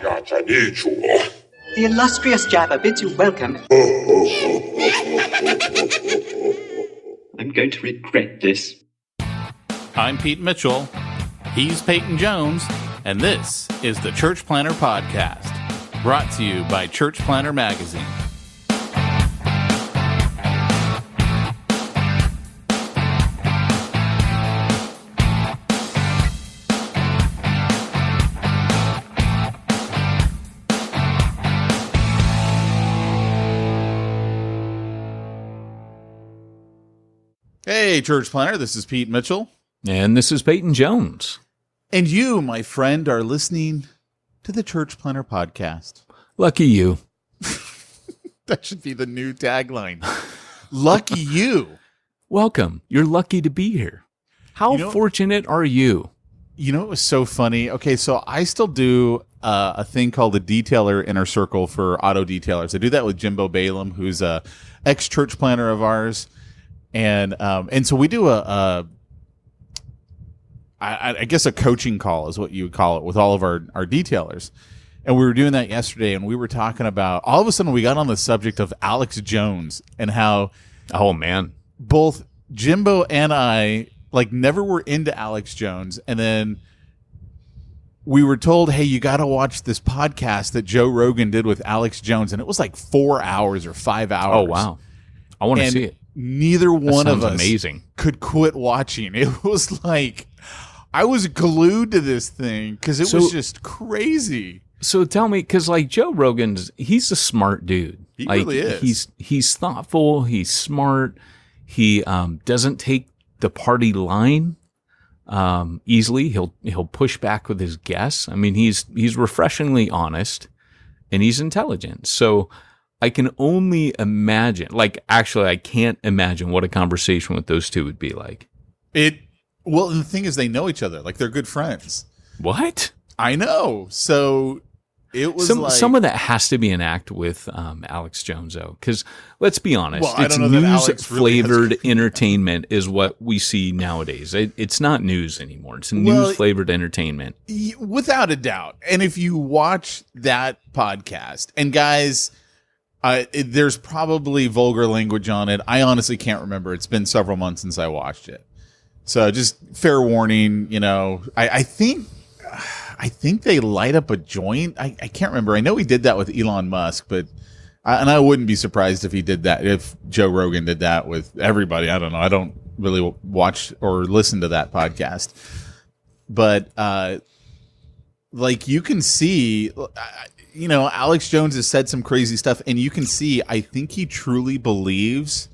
The illustrious Jabba bids you welcome. I'm going to regret this. I'm Pete Mitchell. He's Peyton Jones. And this is the Church Planter Podcast, brought to you by Church Planter Magazine. Hey, Church Planter, this is Pete Mitchell. And this is Peyton Jones. And you, my friend, are listening to the Church Planter Podcast. Lucky you. That should be the new tagline. Lucky you. Welcome. You're lucky to be here. How fortunate are you? You know, it was so funny. Okay, so I still do a thing called the Detailer Inner Circle for auto detailers. I do that with Jimbo Balaam, who's a ex-church planter of ours. And so we do I guess a coaching call is what you would call it with all of our detailers. And we were doing that yesterday, and we were talking about, all of a sudden we got on the subject of Alex Jones and how, oh man, both Jimbo and I never were into Alex Jones. And then we were told, hey, you got to watch this podcast that Joe Rogan did with Alex Jones. And it was like 4 hours or 5 hours. Oh, wow. I want to see it. Neither one of us amazing. Could quit watching. It was like I was glued to this thing because it was just crazy. So tell me, because Joe Rogan's, he's a smart dude. He really is. He's thoughtful. He's smart. He doesn't take the party line easily. He'll push back with his guests. I mean, he's refreshingly honest, and he's intelligent. So I can only imagine, actually, I can't imagine what a conversation with those two would be like. Well, the thing is, they know each other. They're good friends. What? I know. So it was some of that has to be an act with Alex Jones, though. Because let's be honest, it's news-flavored entertainment is what we see nowadays. It's not news anymore. It's news-flavored entertainment. Without a doubt. And if you watch that podcast, and guys, there's probably vulgar language on it. I honestly can't remember. It's been several months since I watched it. So just fair warning, I think they light up a joint. I can't remember. I know he did that with Elon Musk, but I wouldn't be surprised if he did that, if Joe Rogan did that with everybody. I don't know. I don't really watch or listen to that podcast. But you can see, Alex Jones has said some crazy stuff, and you can see, I think he truly believes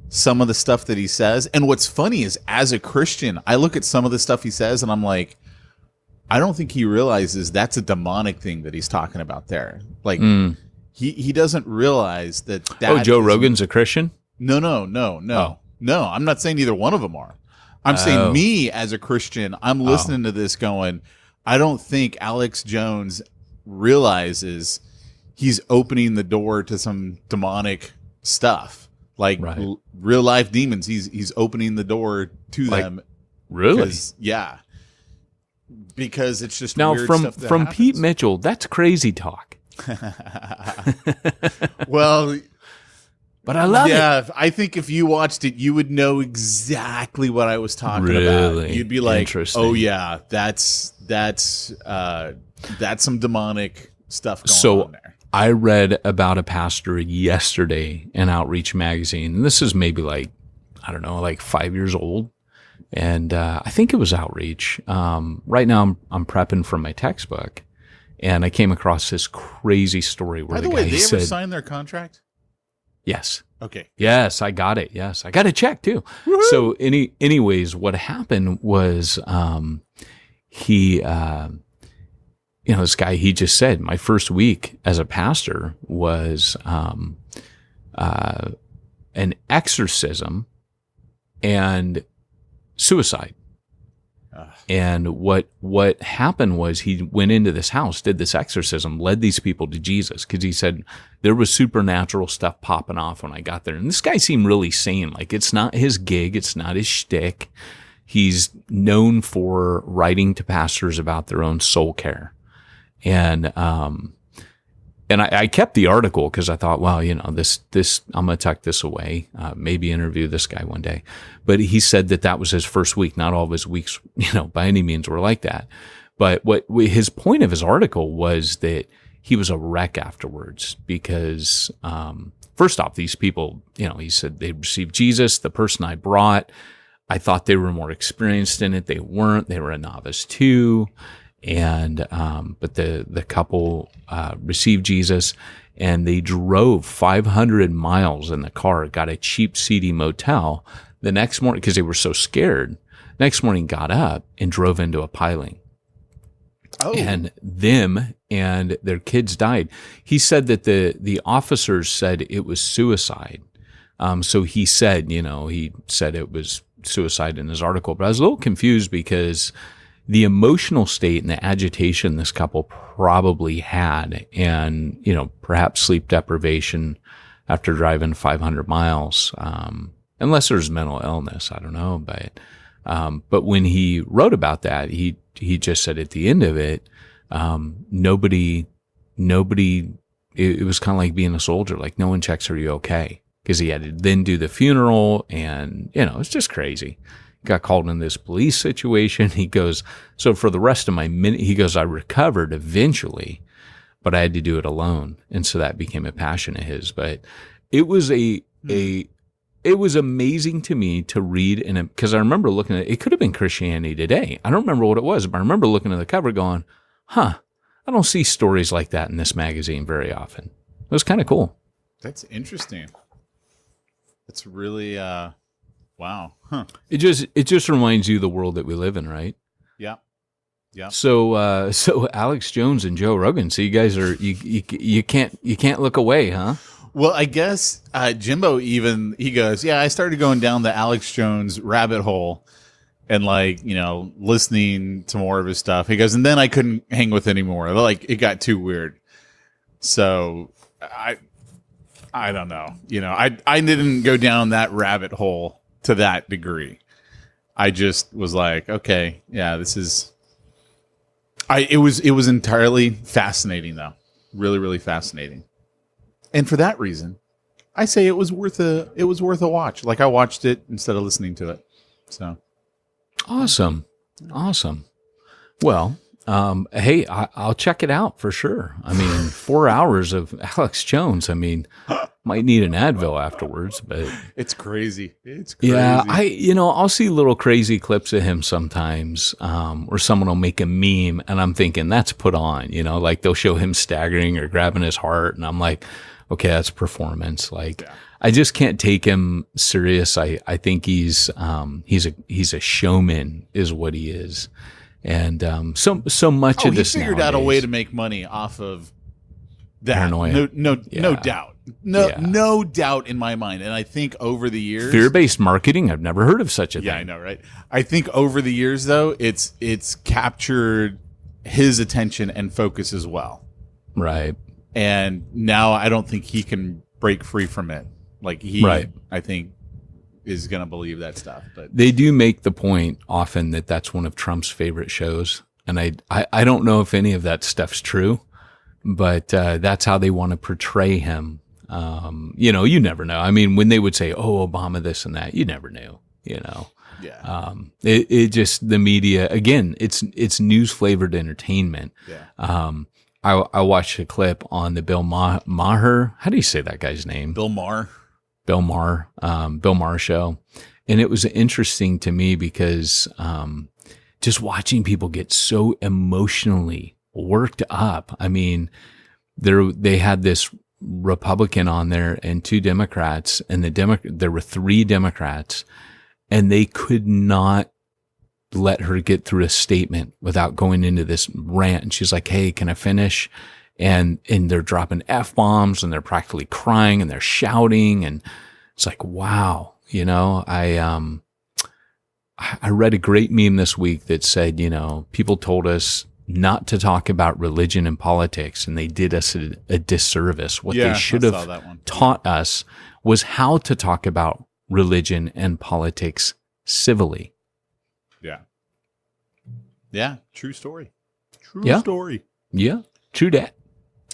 some of the stuff that he says. And what's funny is, as a Christian, I look at some of the stuff he says and I'm like, I don't think he realizes that's a demonic thing that he's talking about there. He doesn't realize that. Joe Rogan's a Christian? No. No, I'm not saying either one of them are. I'm saying me as a Christian, I'm listening to this going, I don't think Alex Jones realizes he's opening the door to some demonic stuff. Real life demons, he's opening the door to them. Really? Yeah. Because it's just now weird from stuff that from happens. Pete Mitchell. That's crazy talk. Well, but I love it. Yeah, I think if you watched it, you would know exactly what I was talking about. You'd be like, "Oh yeah, that's some demonic stuff going on there." I read about a pastor yesterday in Outreach magazine, and this is maybe 5 years old, and I think it was Outreach. Right now, I'm prepping for my textbook, and I came across this crazy story where By the way, they ever sign their contract? Yes. Okay. Yes, I got it. Yes, I got a check too. Woo-hoo! So, anyways, what happened was he. This guy, he just said, my first week as a pastor was an exorcism and suicide. And what happened was he went into this house, did this exorcism, led these people to Jesus, because he said there was supernatural stuff popping off when I got there. And this guy seemed really sane. It's not his gig. It's not his shtick. He's known for writing to pastors about their own soul care. And I kept the article because I thought, well, this I'm going to tuck this away, maybe interview this guy one day. But he said that was his first week. Not all of his weeks, by any means were like that. But his point of his article was that he was a wreck afterwards because, first off, these people, he said they received Jesus. The person I brought, I thought they were more experienced in it. They weren't. They were a novice too. And but the couple received Jesus, and they drove 500 miles in the car, got a cheap, seedy motel. The next morning, because they were so scared, next morning got up and drove into a piling. Oh. And them and their kids died. He said that the officers said it was suicide. So he said it was suicide in his article. But I was a little confused because the emotional state and the agitation this couple probably had, and, perhaps sleep deprivation after driving 500 miles, unless there's mental illness, I don't know. But when he wrote about that, he just said at the end of it, nobody, it was kind of like being a soldier. Like, no one checks, are you okay? Because he had to then do the funeral, and, it's just crazy. Got called in this police situation. He goes, so for the rest of my minute, he goes, I recovered eventually, but I had to do it alone. And so that became a passion of his. But it was it was amazing to me to read, because I remember looking at it could have been Christianity Today. I don't remember what it was, but I remember looking at the cover going, I don't see stories like that in this magazine very often. It was kind of cool. That's interesting. It's really, wow. Huh. It just reminds you of the world that we live in, right? Yeah. Yeah. So Alex Jones and Joe Rogan. So you guys are you can't look away, huh? Well, I guess Jimbo he goes, yeah, I started going down the Alex Jones rabbit hole and listening to more of his stuff. He goes, and then I couldn't hang with anymore. Like, it got too weird. So I don't know. I didn't go down that rabbit hole to that degree. I just was like, okay, yeah, this is. It was entirely fascinating, though, really, really fascinating, and for that reason, I say it was worth a watch. Like, I watched it instead of listening to it. So awesome. Well, hey, I'll check it out for sure. I mean, 4 hours of Alex Jones. I mean, might need an Advil afterwards, but it's crazy. It's crazy. Yeah, I'll see little crazy clips of him sometimes, or someone will make a meme, and I'm thinking that's put on. Like they'll show him staggering or grabbing his heart, and I'm like, okay, that's performance. Like, yeah. I just can't take him serious. I think he's a showman, is what he is. And so much of this he figured out a way to make money off of that. Paranoia. No doubt. No doubt in my mind. And I think over the years, fear-based marketing, I've never heard of such a thing. Yeah, I know, right? I think over the years, though, it's captured his attention and focus as well. Right. And now I don't think he can break free from it. Like, I think, is going to believe that stuff. But they do make the point often that that's one of Trump's favorite shows. And I don't know if any of that stuff's true, but that's how they want to portray him. You never know. I mean, when they would say, oh, Obama this and that, you never knew, Yeah. It just, the media, again, it's news flavored entertainment. Yeah. I watched a clip on the Bill Maher. How do you say that guy's name? Bill Maher show. And it was interesting to me because, just watching people get so emotionally worked up. I mean, they had this Republican on there and two Democrats, and there were three Democrats, and they could not let her get through a statement without going into this rant. And she's like, hey, can I finish? And they're dropping F-bombs, and they're practically crying, and they're shouting. And it's like, wow, I read a great meme this week that said, people told us not to talk about religion and politics, and they did us a disservice. What they should have taught us was how to talk about religion and politics civilly. Yeah. Yeah. True story. Yeah. Story. Yeah. True that.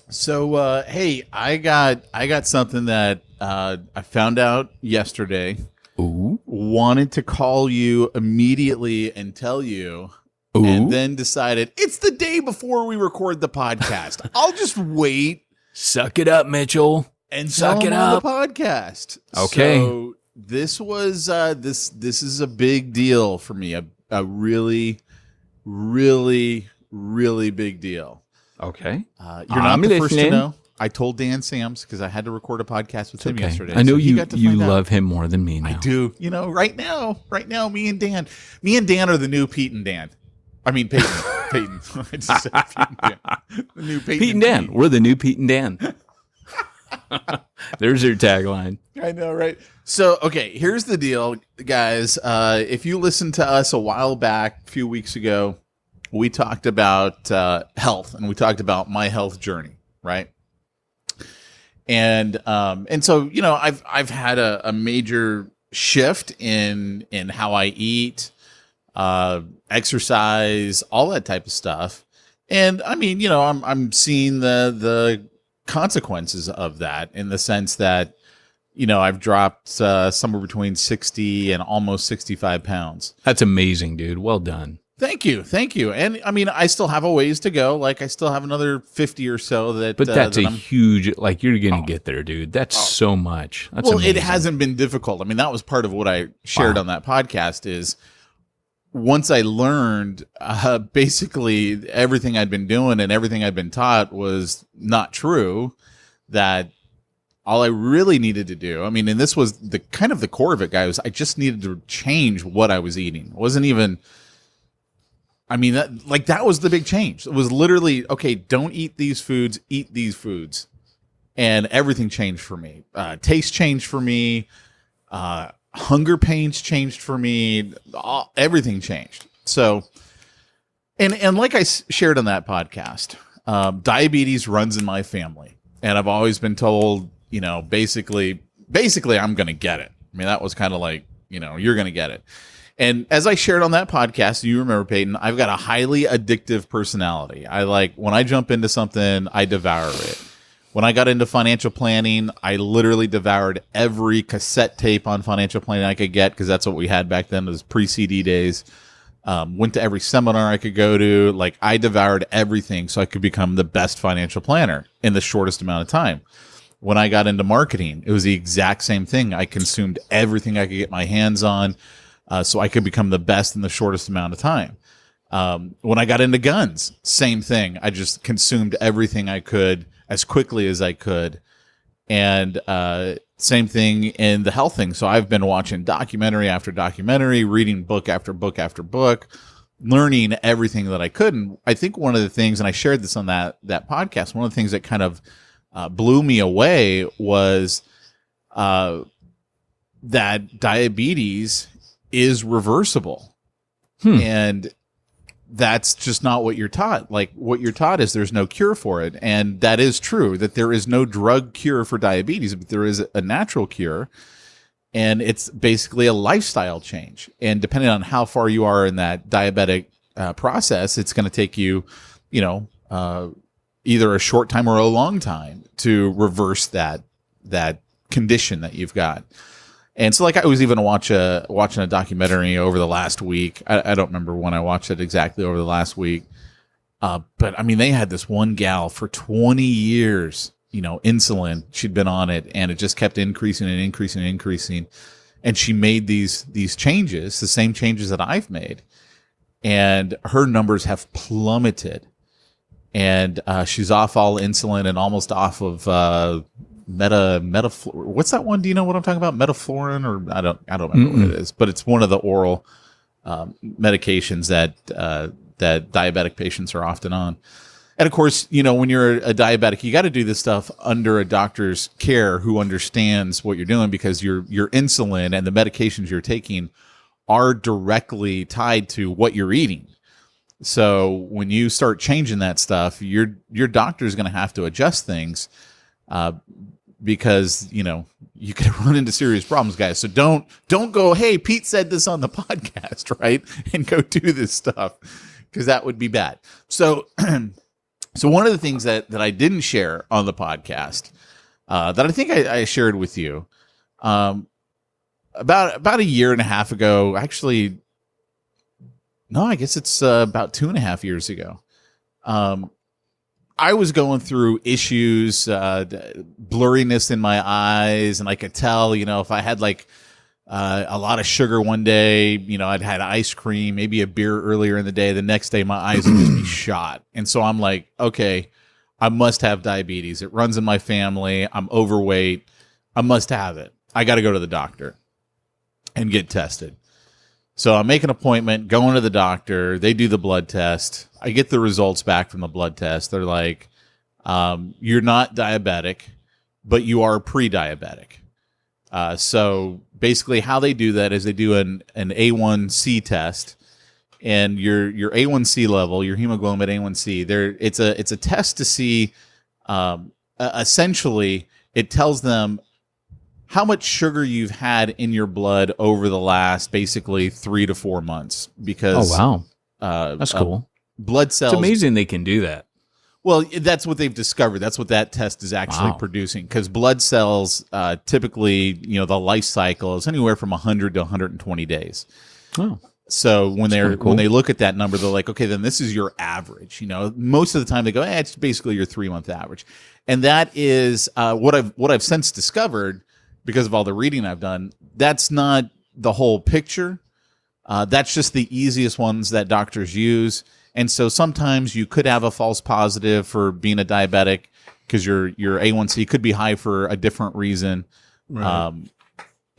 So, hey, I got something that I found out yesterday. Ooh. Wanted to call you immediately and tell you, Ooh. and then decided it's the day before we record the podcast. I'll just wait Suck it up, Mitchell. and Suck tell it them on up. the podcast. Okay. So this was this is a big deal for me. A really, really, really big deal. Okay. You're not I'm the first to listening. know. I told Dan Sams because I had to record a podcast with him Okay. yesterday. I know so he you got to you find out. love him more than me now. I do. You know, right now, me and Dan are the new Pete and Dan. I mean, Peyton. Peyton. I just said Pete and Dan. The new Peyton Pete and Dan. We're the new Pete and Dan. There's your tagline. I know, right? So, okay, here's the deal, guys. If you listened to us a while back, a few weeks ago, we talked about health, and we talked about my health journey, right? And so, you know, I've had a major shift in how I eat, exercise, all that type of stuff. And I mean, you know, I'm seeing the consequences of that in the sense that, you know, I've dropped somewhere between 60 and almost 65 pounds. That's amazing, dude. Well done. Thank you. And I mean, I still have a ways to go. Like I still have another 50 or so that. But that's that a I'm, huge, like you're going to get there, dude. That's so much. That's well, amazing. it hasn't been difficult. I mean, that was part of what I shared on that podcast is once I learned basically everything I'd been doing and everything I'd been taught was not true, that all I really needed to do, I mean, and this was the kind of the core of it, guys, I just needed to change what I was eating. It wasn't even, I mean, that was the big change. It was literally, okay, don't eat these foods, eat these foods. And everything changed for me. Taste changed for me. Hunger pains changed for me. Everything changed. So, and like I shared on that podcast, diabetes runs in my family. And I've always been told, you know, basically I'm going to get it. I mean, that was kind of like, you know, you're going to get it. And as I shared on that podcast, you remember, Peyton, I've got a highly addictive personality. I like, when I jump into something, I devour it. When I got into financial planning, I literally devoured every cassette tape on financial planning I could get because that's what we had back then. It was pre-CD days. Went to every seminar I could go to. Like, I devoured everything so I could become the best financial planner in the shortest amount of time. When I got into marketing, it was the exact same thing. I consumed everything I could get my hands on so I could become the best in the shortest amount of time. When I got into guns, same thing. I just consumed everything I could as quickly as I could. And same thing in the health thing. So I've been watching documentary after documentary, reading book after book after book, learning everything that I could. And I think one of the things, and I shared this on that podcast, one of the things that kind of blew me away was that diabetes is reversible. And that's just not what you're taught. Like, what you're taught is there's no cure for it. And that is true, that there is no drug cure for diabetes, but there is a natural cure. And it's basically a lifestyle change. And depending on how far you are in that diabetic process, it's going to take you, you know, either a short time or a long time to reverse that condition that you've got. And so, like, I was even watching a documentary over the last week. I don't remember when I watched it exactly over the last week. But, I mean, they had this one gal for 20 years, you know, insulin. She'd been on it, and it just kept increasing and increasing and increasing. And she made these changes, the same changes that I've made. And her numbers have plummeted. And she's off all insulin and almost off of what's that one? Do you know what I'm talking about? Metaflorin, or I don't remember what it is, but it's one of the oral medications that diabetic patients are often on. And of course, you know, when you're a diabetic, you got to do this stuff under a doctor's care who understands what you're doing, because your insulin and the medications you're taking are directly tied to what you're eating. So when you start changing that stuff, your doctor is going to have to adjust things. Because, you know, you could run into serious problems, guys. So don't go, hey, Pete said this on the podcast, right? And go do this stuff, because that would be bad. So So one of the things that I didn't share on the podcast, that I think I shared with you, about a year and a half ago, actually, no, I guess it's about 2.5 years ago. I was going through issues, blurriness in my eyes, and I could tell, if I had like a lot of sugar one day, I'd had ice cream, maybe a beer earlier in the day. The next day, my eyes would just be shot. And so I'm like, okay, I must have diabetes. It runs in my family. I'm overweight. I must have it. I got to go to the doctor and get tested. So I make an appointment, going to the doctor. They do the blood test. I get the results back from the blood test. They're like, you're not diabetic, but you are pre-diabetic. So basically how they do that is they do an A1C test, and your A1C level, your hemoglobin A1C, it's a test to see, essentially it tells them how much sugar you've had in your blood over the last basically 3 to 4 months. Because that's cool. Blood cells. It's amazing they can do that. Well, that's what they've discovered. That's what that test is actually producing. Because blood cells, typically, the life cycle is anywhere from 100 to 120 days. Oh. So when they look at that number, they're like, okay, then this is your average. Most of the time they go, it's basically your 3-month average, and that is what I've since discovered, because of all the reading I've done. That's not the whole picture. That's just the easiest ones that doctors use. And so sometimes you could have a false positive for being a diabetic because your A1C could be high for a different reason. Right.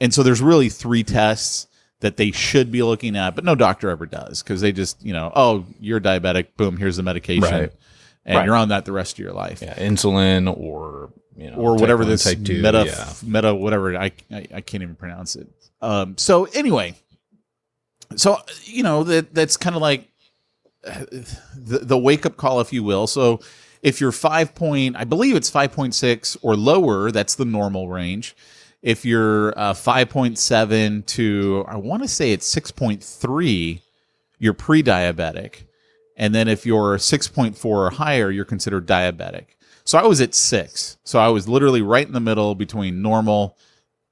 And so there's really 3 tests that they should be looking at, but no doctor ever does, because they just, you're diabetic, boom, here's the medication, right. And you're on that the rest of your life. Yeah, insulin or whatever this type 2, meta whatever, I can't even pronounce it. So anyway, that's kind of like the wake up call, if you will. So if you're I believe it's 5.6 or lower, that's the normal range. If you're 5.7 to, I want to say it's 6.3, you're pre-diabetic. And then if you're 6.4 or higher, you're considered diabetic. So I was at 6. So I was literally right in the middle between normal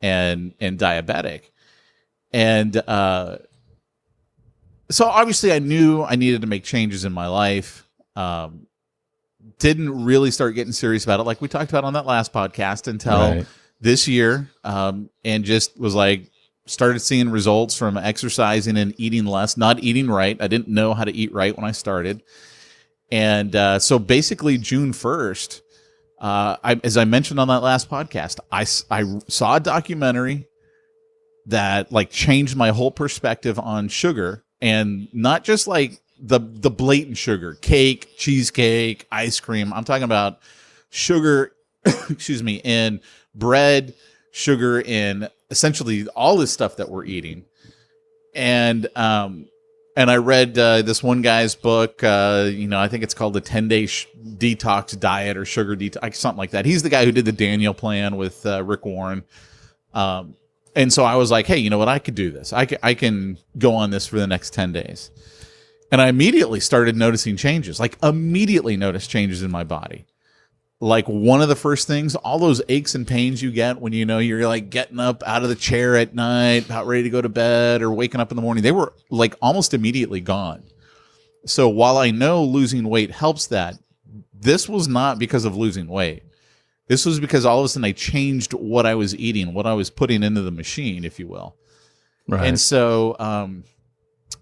and diabetic. And so obviously I knew I needed to make changes in my life. Didn't really start getting serious about it, like we talked about on that last podcast, until this year, and just was like, started seeing results from exercising and eating less, not eating right. I didn't know how to eat right when I started. And so basically June 1st, as I mentioned on that last podcast, I saw a documentary that like changed my whole perspective on sugar, and not just like the blatant sugar, cake, cheesecake, ice cream. I'm talking about sugar, excuse me, in bread, sugar in essentially all this stuff that we're eating. And I read this one guy's book, I think it's called the 10-Day Detox Diet or Sugar Detox, something like that. He's the guy who did the Daniel Plan with Rick Warren. And so I was like, hey, you know what? I could do this. I can go on this for the next 10 days. And I immediately started noticing changes, like immediately noticed changes in my body. Like one of the first things, all those aches and pains you get when you're like getting up out of the chair at night, about ready to go to bed, or waking up in the morning, they were like almost immediately gone. So while I know losing weight helps that, this was not because of losing weight. This was because all of a sudden I changed what I was eating, what I was putting into the machine, if you will. Right. And so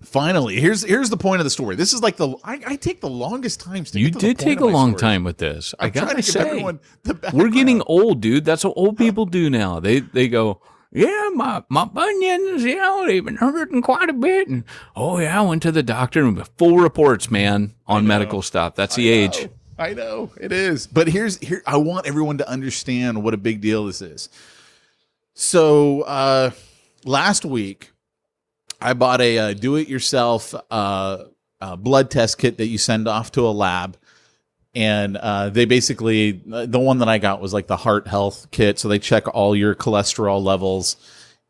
finally, here's the point of the story. This is like I take the longest time to You did take a long time with this. I gotta say, we're getting old, dude. That's what old people do now. They go, yeah, my bunions, they've been hurting quite a bit, and I went to the doctor, and full reports, man, on medical stuff. That's the age. I know it is, but here I want everyone to understand what a big deal this is. So last week, I bought a do-it-yourself blood test kit that you send off to a lab, and they basically, the one that I got was like the heart health kit, so they check all your cholesterol levels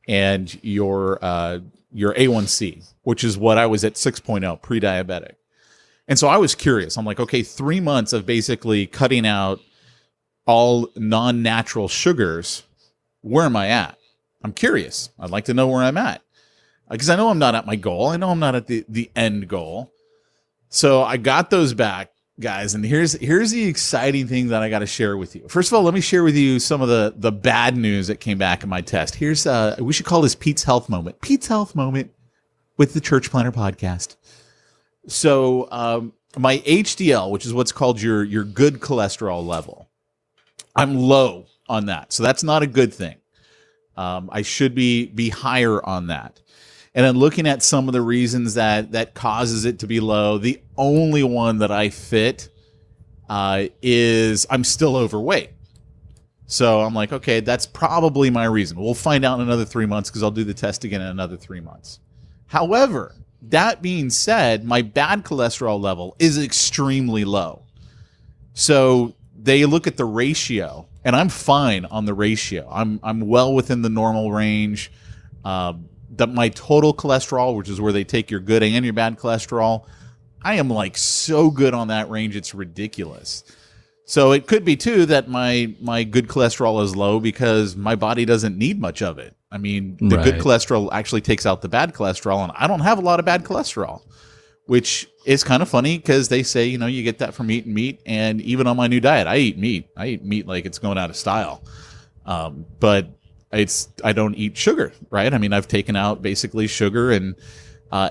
and your A1C, which is what I was at 6.0, pre-diabetic. And so I was curious. I'm like, okay, 3 months of basically cutting out all non-natural sugars. Where am I at? I'm curious. I'd like to know where I'm at. Because I know I'm not at my goal. I know I'm not at the end goal. So I got those back, guys. And here's the exciting thing that I got to share with you. First of all, let me share with you some of the bad news that came back in my test. Here's we should call this Pete's Health Moment. Pete's Health Moment with the Church Planner Podcast. So my HDL, which is what's called your good cholesterol level, I'm low on that. So that's not a good thing. I should be higher on that. And then looking at some of the reasons that causes it to be low, the only one that I fit is I'm still overweight. So I'm like, okay, that's probably my reason. We'll find out in another 3 months because I'll do the test again in another 3 months. However, that being said, my bad cholesterol level is extremely low. So they look at the ratio, and I'm fine on the ratio. I'm well within the normal range. My total cholesterol, which is where they take your good and your bad cholesterol, I am like so good on that range, it's ridiculous. So it could be too that my good cholesterol is low because my body doesn't need much of it. I mean, the good cholesterol actually takes out the bad cholesterol, and I don't have a lot of bad cholesterol, which is kind of funny because they say, you get that from eating meat. And even on my new diet, I eat meat. I eat meat like it's going out of style. But I don't eat sugar, right? I mean, I've taken out basically sugar, and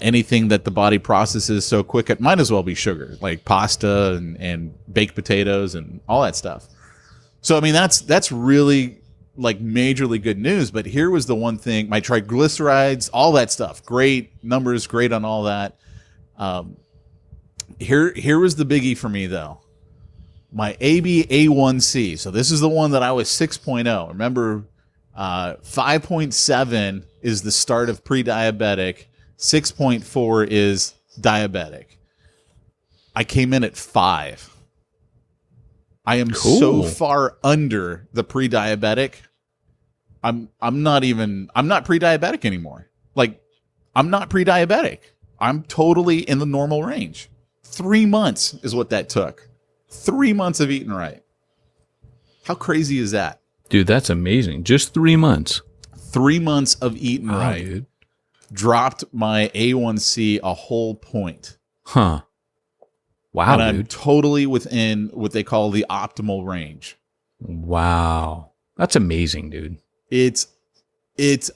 anything that the body processes so quick, it might as well be sugar, like pasta and baked potatoes and all that stuff. So, I mean, that's really like majorly good news. But here was the one thing: my triglycerides, all that stuff, great numbers, great on all that. Here was the biggie for me though. My HbA1c. So this is the one that I was 6.0. Remember, 5.7 is the start of pre-diabetic. 6.4 is diabetic. I came in at 5. I am so far under the pre-diabetic. I'm not pre-diabetic anymore. Like, I'm not pre-diabetic. I'm totally in the normal range. 3 months is what that took. 3 months of eating right. How crazy is that? Dude, that's amazing. Just 3 months. 3 months of eating right. Dude. Dropped my A1C a whole point. Huh. Wow, and I'm dude. totally within what they call the optimal range. Wow. That's amazing, dude. It's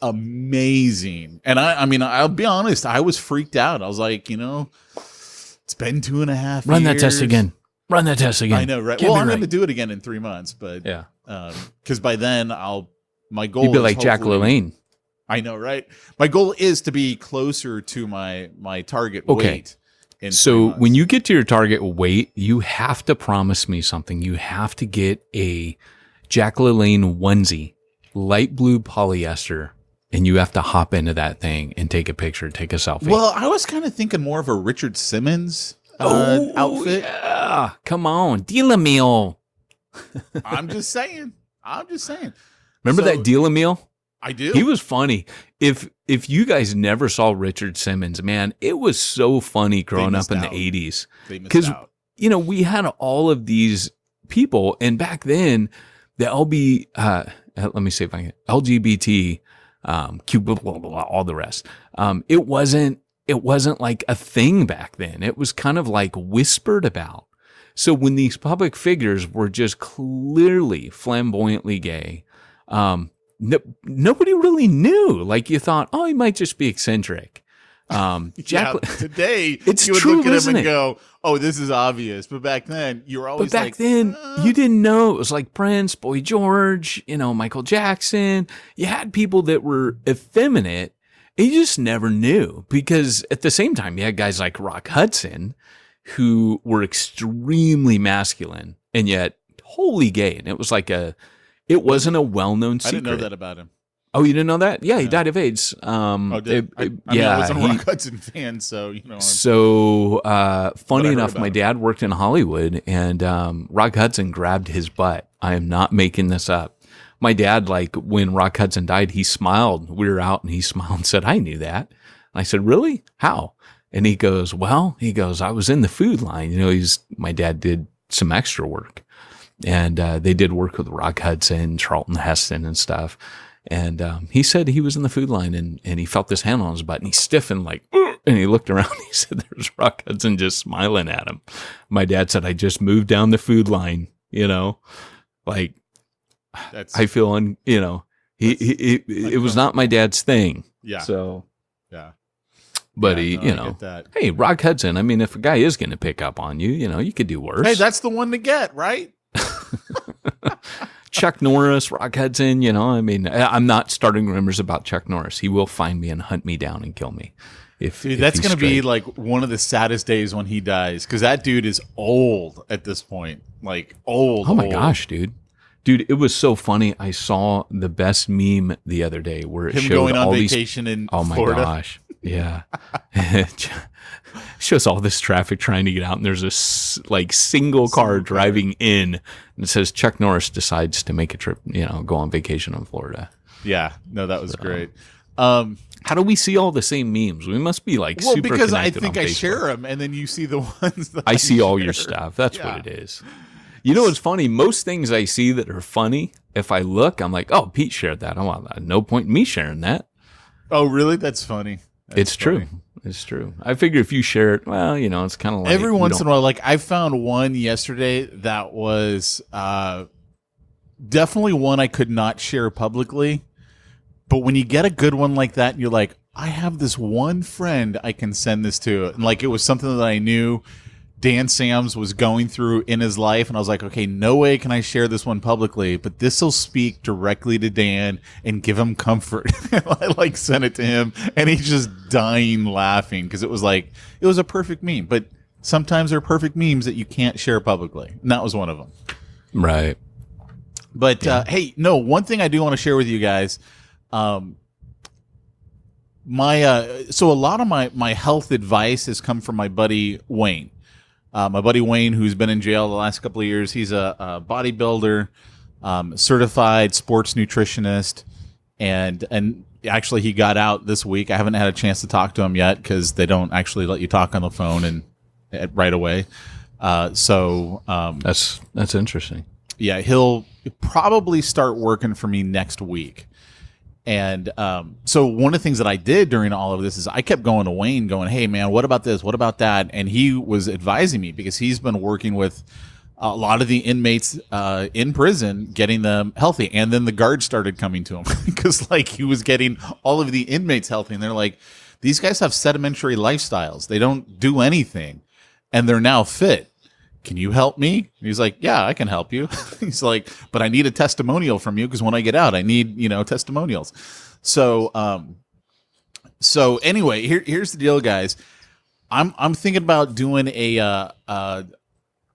amazing. And I mean, I'll be honest, I was freaked out. I was like, it's been 2.5 years. Run that test again. I know, right? Well, I'm going to do it again in 3 months, but yeah, because by then my goal. You'd be is like Jack LaLanne. I know, right? My goal is to be closer to my target weight. So when you get to your target weight, you have to promise me something. You have to get a Jack LaLanne onesie, light blue polyester, and you have to hop into that thing and take a picture, take a selfie. Well, I was kind of thinking more of a Richard Simmons outfit. Yeah. Come on, deal a meal. I'm just saying. Remember that deal a meal? I do. He was funny. If you guys never saw Richard Simmons, man, it was so funny growing up in the 80s. Because, we had all of these people, and back then, the let me see if I can, LGBT, Q, blah, blah, blah, all the rest. It wasn't like a thing back then. It was kind of like whispered about. So when these public figures were just clearly flamboyantly gay, nobody really knew. Like, you thought, oh, he might just be eccentric. Today, it's you would true, look at him isn't and it? go, "Oh, this is obvious." But back then, you were always. But back then, you didn't know. It was like Prince, Boy George, Michael Jackson. You had people that were effeminate, and you just never knew, because at the same time, you had guys like Rock Hudson, who were extremely masculine and yet wholly gay, and it was like it wasn't a well-known secret. I didn't know that about him. Oh, you didn't know that? Yeah, he died of AIDS. I wasn't a Rock Hudson fan, so funny enough, my dad worked in Hollywood, and Rock Hudson grabbed his butt. I am not making this up. My dad, like, when Rock Hudson died, he smiled. We were out, and he smiled and said, "I knew that." And I said, "Really? How?" And he goes, I was in the food line. My dad did some extra work, and they did work with Rock Hudson, Charlton Heston and stuff. And he said he was in the food line, and he felt this hand on his butt, and he stiffened like, and he looked around. He said, "There's Rock Hudson just smiling at him." My dad said, "I just moved down the food line." Like I feel, it was not my dad's thing. Yeah. So yeah. But I he, get that. hey, Rock Hudson. I mean, if a guy is going to pick up on you, you could do worse. Hey, that's the one to get, right? Chuck Norris, Rock Hudson, I mean, I'm not starting rumors about Chuck Norris. He will find me and hunt me down and kill me. Dude, that's going to be like one of the saddest days when he dies, because that dude is old at this point. Like old. Oh my gosh, dude. Dude, it was so funny. I saw the best meme the other day where it him showed going on all vacation in Oh my Florida. gosh. Yeah. It shows all this traffic trying to get out, and there's a single car driving in, and it says Chuck Norris decides to make a trip, go on vacation in Florida. Yeah. No, that was great. How do we see all the same memes? We must be like super because I connected think on I Facebook. share them, and then you see the ones that I see all your share. stuff. That's Yeah. what it is. It's funny. Most things I see that are funny, if I look, I'm like, oh, Pete shared that. No point in me sharing that. Oh, really? That's funny. It's true. It's true. I figure if you share it, well, it's kind of like Every once in a while, like I found one yesterday that was definitely one I could not share publicly. But when you get a good one like that, and you're like, I have this one friend I can send this to. And like it was something that I knew Dan Sams was going through in his life, and I was like, okay, no way can I share this one publicly, but this will speak directly to Dan and give him comfort. I sent it to him, and he's just dying laughing because it was a perfect meme. But sometimes there are perfect memes that you can't share publicly, and that was one of them. Right. But hey, no, one thing I do want to share with you guys. So a lot of my health advice has come from my buddy Wayne. My buddy Wayne, who's been in jail the last couple of years, he's a bodybuilder, certified sports nutritionist, and actually he got out this week. I haven't had a chance to talk to him yet because they don't actually let you talk on the phone and right away. That's interesting. Yeah, he'll probably start working for me next week. And so one of the things that I did during all of this is I kept going to Wayne going, hey, man, what about this? What about that? And he was advising me because he's been working with a lot of the inmates in prison, getting them healthy. And then the guards started coming to him because he was getting all of the inmates healthy. And they're like, these guys have sedimentary lifestyles. They don't do anything. And they're now fit. Can you help me? And he's like, yeah, I can help you. He's like, but I need a testimonial from you because when I get out, I need, testimonials. So anyway, here's the deal, guys. I'm thinking about doing a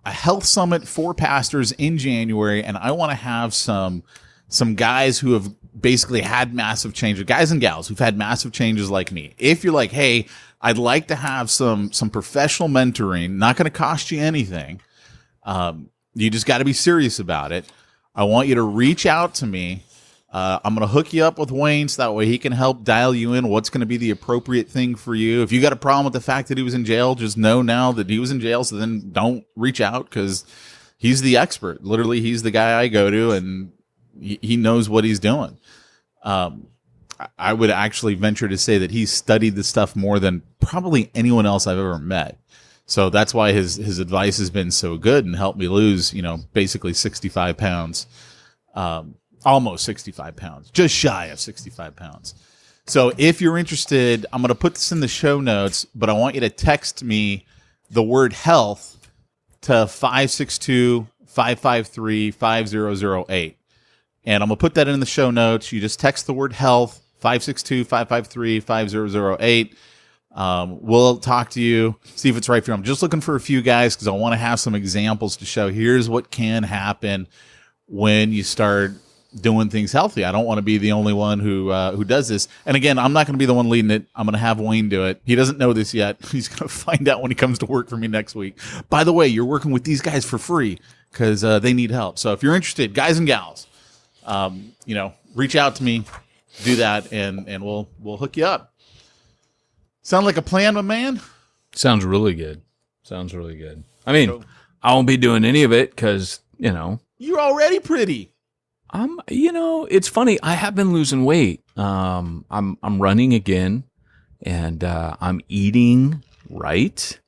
health summit for pastors in January, and I want to have some guys who have basically had massive changes, guys and gals who've had massive changes like me. If you're like, hey, I'd like to have some professional mentoring, not going to cost you anything. You just got to be serious about it. I want you to reach out to me. I'm going to hook you up with Wayne so that way he can help dial you in what's going to be the appropriate thing for you. If you got a problem with the fact that he was in jail, just know now that he was in jail, so then don't reach out because he's the expert. Literally, he's the guy I go to, and he knows what he's doing. I would actually venture to say that he's studied this stuff more than probably anyone else I've ever met. So that's why his advice has been so good and helped me lose, basically 65 pounds, almost 65 pounds, just shy of 65 pounds. So if you're interested, I'm going to put this in the show notes, but I want you to text me the word health to 562-553-5008. And I'm going to put that in the show notes. You just text the word health, 562-553-5008. We'll talk to you, see if it's right for you. I'm just looking for a few guys because I want to have some examples to show here's what can happen when you start doing things healthy. I don't want to be the only one who does this. And again, I'm not going to be the one leading it. I'm going to have Wayne do it. He doesn't know this yet. He's going to find out when he comes to work for me next week. By the way, you're working with these guys for free because they need help. So if you're interested, guys and gals, reach out to me, do that, and we'll hook you up. Sound like a plan, my man? Sounds really good. I mean, I won't be doing any of it because, You're already pretty. It's funny. I have been losing weight. I'm running again, and I'm eating right.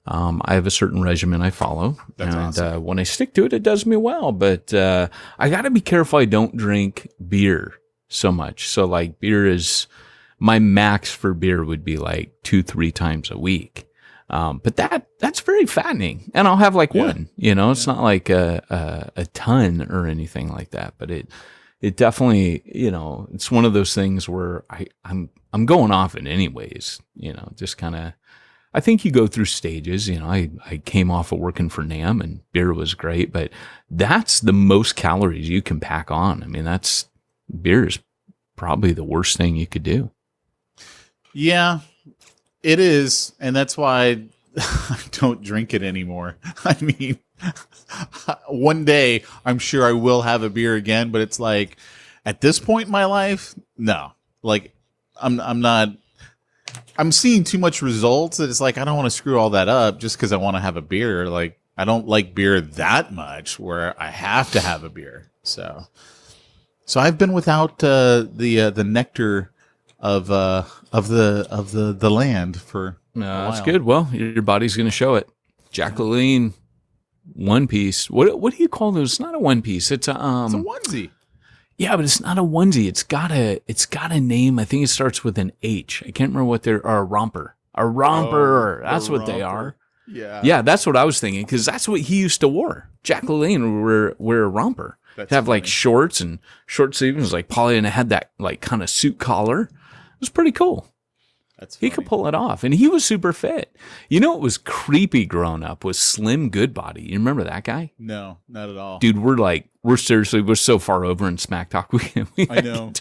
I have a certain regimen I follow, That's awesome. When I stick to it, it does me well. But I got to be careful I don't drink beer so much. So like beer is my max for beer would be like 2-3 times a week. But that's very fattening, and I'll have like one. It's not like a ton or anything like that. But it definitely, it's one of those things where I'm going off it anyways. Just kind of. I think you go through stages. I came off of working for NAM, and beer was great, but that's the most calories you can pack on. I mean, beer is probably the worst thing you could do. Yeah, it is. And that's why I don't drink it anymore. I mean, one day I'm sure I will have a beer again, but it's like at this point in my life, no, like I'm not. I'm seeing too much results that it's like I don't want to screw all that up just because I want to have a beer. Like I don't like beer that much where I have to have a beer. So I've been without the nectar of the land for a while. That's good. Well, your body's going to show it. Jacqueline, One Piece. What do you call those? It's not a one piece. It's a onesie. Yeah, but it's not a onesie. It's got a name. I think it starts with an H. I can't remember what they're. Or a romper. A romper. That's what they are. Yeah. Yeah, that's what I was thinking because that's what he used to wear. Jacqueline wear a romper. He'd have like shorts and short sleeves like Polly, and it had that like kind of suit collar. It was pretty cool. That's funny. He could pull it off, and he was super fit. It was creepy growing up was Slim Goodbody. You remember that guy? No, not at all. Dude, we're so far over in smack talk. I know.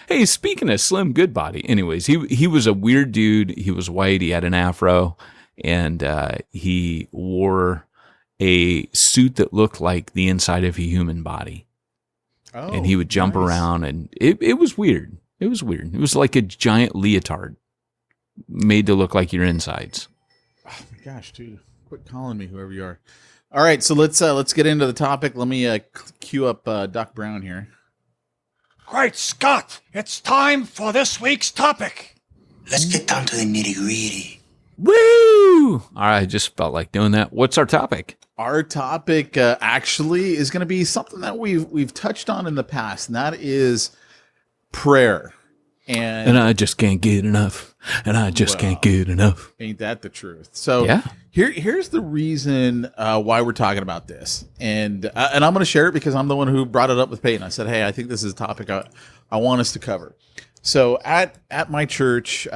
Hey, speaking of Slim Goodbody, anyways, he was a weird dude. He was white. He had an afro, and he wore a suit that looked like the inside of a human body. Oh, and he would jump around, and it was weird. It was weird. It was like a giant leotard made to look like your insides. Oh my gosh, dude! Quit calling me, whoever you are. All right, so let's get into the topic. Let me cue up Doc Brown here. Great Scott! It's time for this week's topic. Let's get down to the nitty-gritty. Woo! All right, I just felt like doing that. What's our topic? Our topic actually is going to be something that we've touched on in the past, and that is prayer. And I just can't get enough. Can't get enough. Ain't that the truth? So yeah. Here's the reason why we're talking about this, and I'm going to share it because I'm the one who brought it up with Peyton. I said, hey, I think this is a topic I want us to cover. So at my church,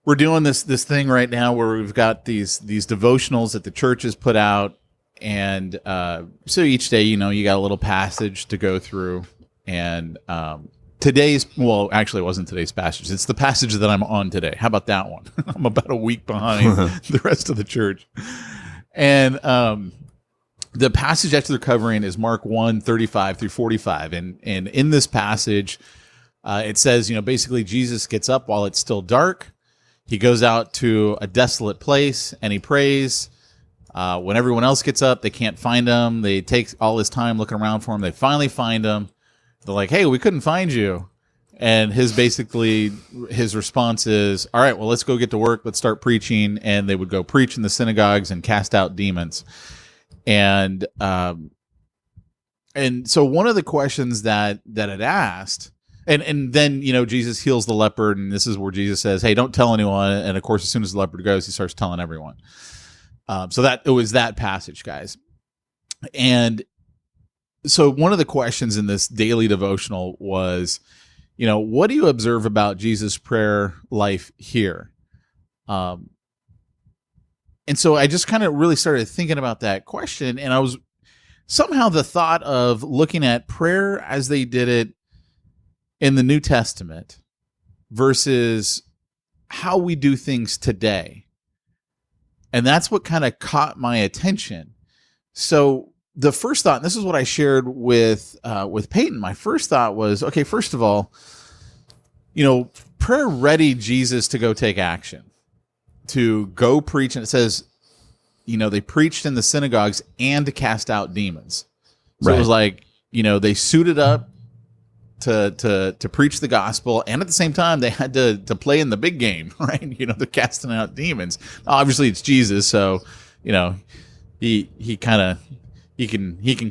we're doing this thing right now where we've got these devotionals that the church has put out, and so each day, you got a little passage to go through, and actually it wasn't today's passage. It's the passage that I'm on today. How about that one? I'm about a week behind the rest of the church. And the passage after they're covering is Mark 1:35 through 45. And in this passage, it says, basically Jesus gets up while it's still dark. He goes out to a desolate place and he prays. When everyone else gets up, they can't find him. They take all this time looking around for him. They finally find him. They're like, hey, we couldn't find you. And his response is, all right, well, let's go get to work. Let's start preaching. And they would go preach in the synagogues and cast out demons. And so one of the questions that it asked, and then, Jesus heals the leopard. And this is where Jesus says, hey, don't tell anyone. And of course, as soon as the leopard goes, he starts telling everyone. So that it was that passage, guys. And so one of the questions in this daily devotional was, what do you observe about Jesus' prayer life here? And so I just kind of really started thinking about that question, and I was somehow the thought of looking at prayer as they did it in the New Testament versus how we do things today. And that's what kind of caught my attention. So the first thought, and this is what I shared with Peyton, my first thought was, okay, first of all, prayer readied Jesus to go take action, to go preach, and it says, they preached in the synagogues and to cast out demons. So it was like, they suited up to preach the gospel, and at the same time they had to play in the big game, right? They're casting out demons. Obviously it's Jesus, so he can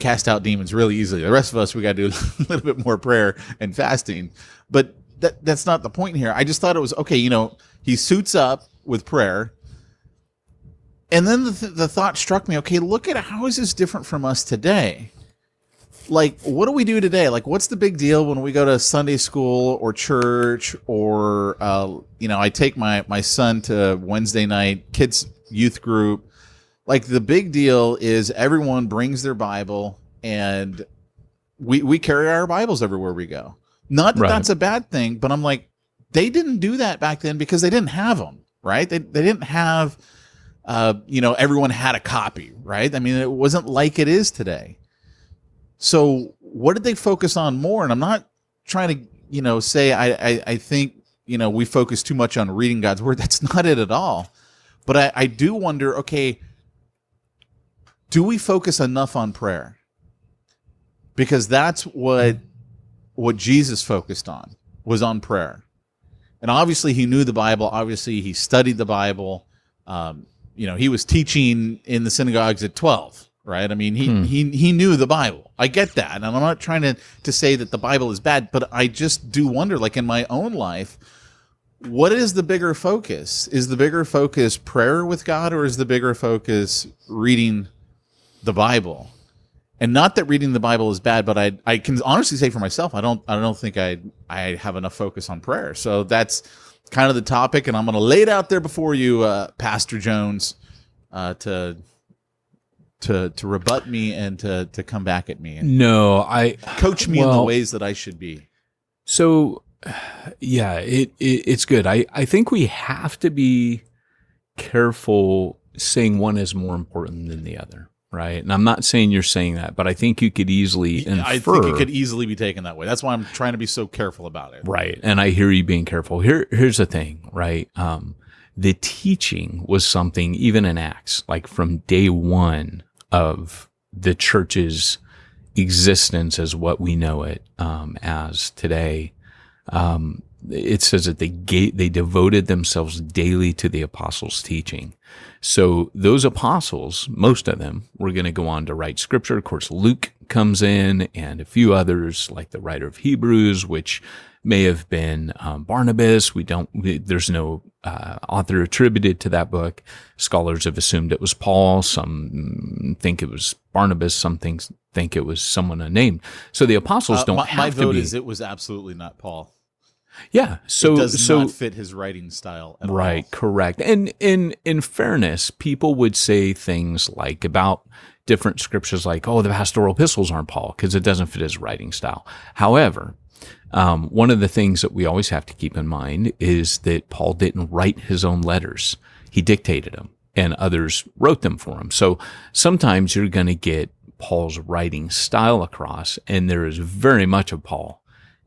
cast out demons really easily. The rest of us, we got to do a little bit more prayer and fasting. But that's not the point here. I just thought it was okay. He suits up with prayer, and then the thought struck me. Okay, look at how is this different from us today? Like, what do we do today? Like, what's the big deal when we go to Sunday school or church, or I take my son to Wednesday night kids youth group. Like, the big deal is everyone brings their Bible, and we carry our Bibles everywhere we go. Not that that's a bad thing, but I'm like, they didn't do that back then because they didn't have them, right? They didn't have, everyone had a copy, right? I mean, it wasn't like it is today. So what did they focus on more? And I'm not trying to, say I think, we focus too much on reading God's word. That's not it at all. But I do wonder, okay, do we focus enough on prayer? Because that's what Jesus focused on, was on prayer. And obviously he knew the Bible. Obviously he studied the Bible. He was teaching in the synagogues at 12. Right? I mean, he knew the Bible. I get that. And I'm not trying to say that the Bible is bad, but I just do wonder, like in my own life, what is the bigger focus? Is the bigger focus prayer with God, or is the bigger focus reading the Bible? And not that reading the Bible is bad, but I can honestly say for myself, I don't think I have enough focus on prayer. So that's kind of the topic, and I'm going to lay it out there before you, Pastor Jones, to rebut me and to come back at me and coach me in the ways that I should be. So yeah, it's good. I think we have to be careful saying one is more important than the other, right? And I'm not saying you're saying that, but I think you could easily infer. I think it could easily be taken that way. That's why I'm trying to be so careful about it. Right. And I hear you being careful. Here's the thing, right? The teaching was something, even in Acts, like from day one of the church's existence as what we know it as today. It says that they devoted themselves daily to the apostles' teaching. So those apostles, most of them, were going to go on to write scripture. Of course, Luke comes in, and a few others, like the writer of Hebrews, which may have been Barnabas. There's no author attributed to that book. Scholars have assumed it was Paul. Some think it was Barnabas. Some think it was someone unnamed. So the apostles don't have to be. My vote is it was absolutely not Paul. Yeah, so it does not fit his writing style at all. Right, correct. And in fairness, people would say things like about different scriptures, like, "Oh, the pastoral epistles aren't Paul because it doesn't fit his writing style." However, one of the things that we always have to keep in mind is that Paul didn't write his own letters; he dictated them, and others wrote them for him. So sometimes you're going to get Paul's writing style across, and there is very much of Paul.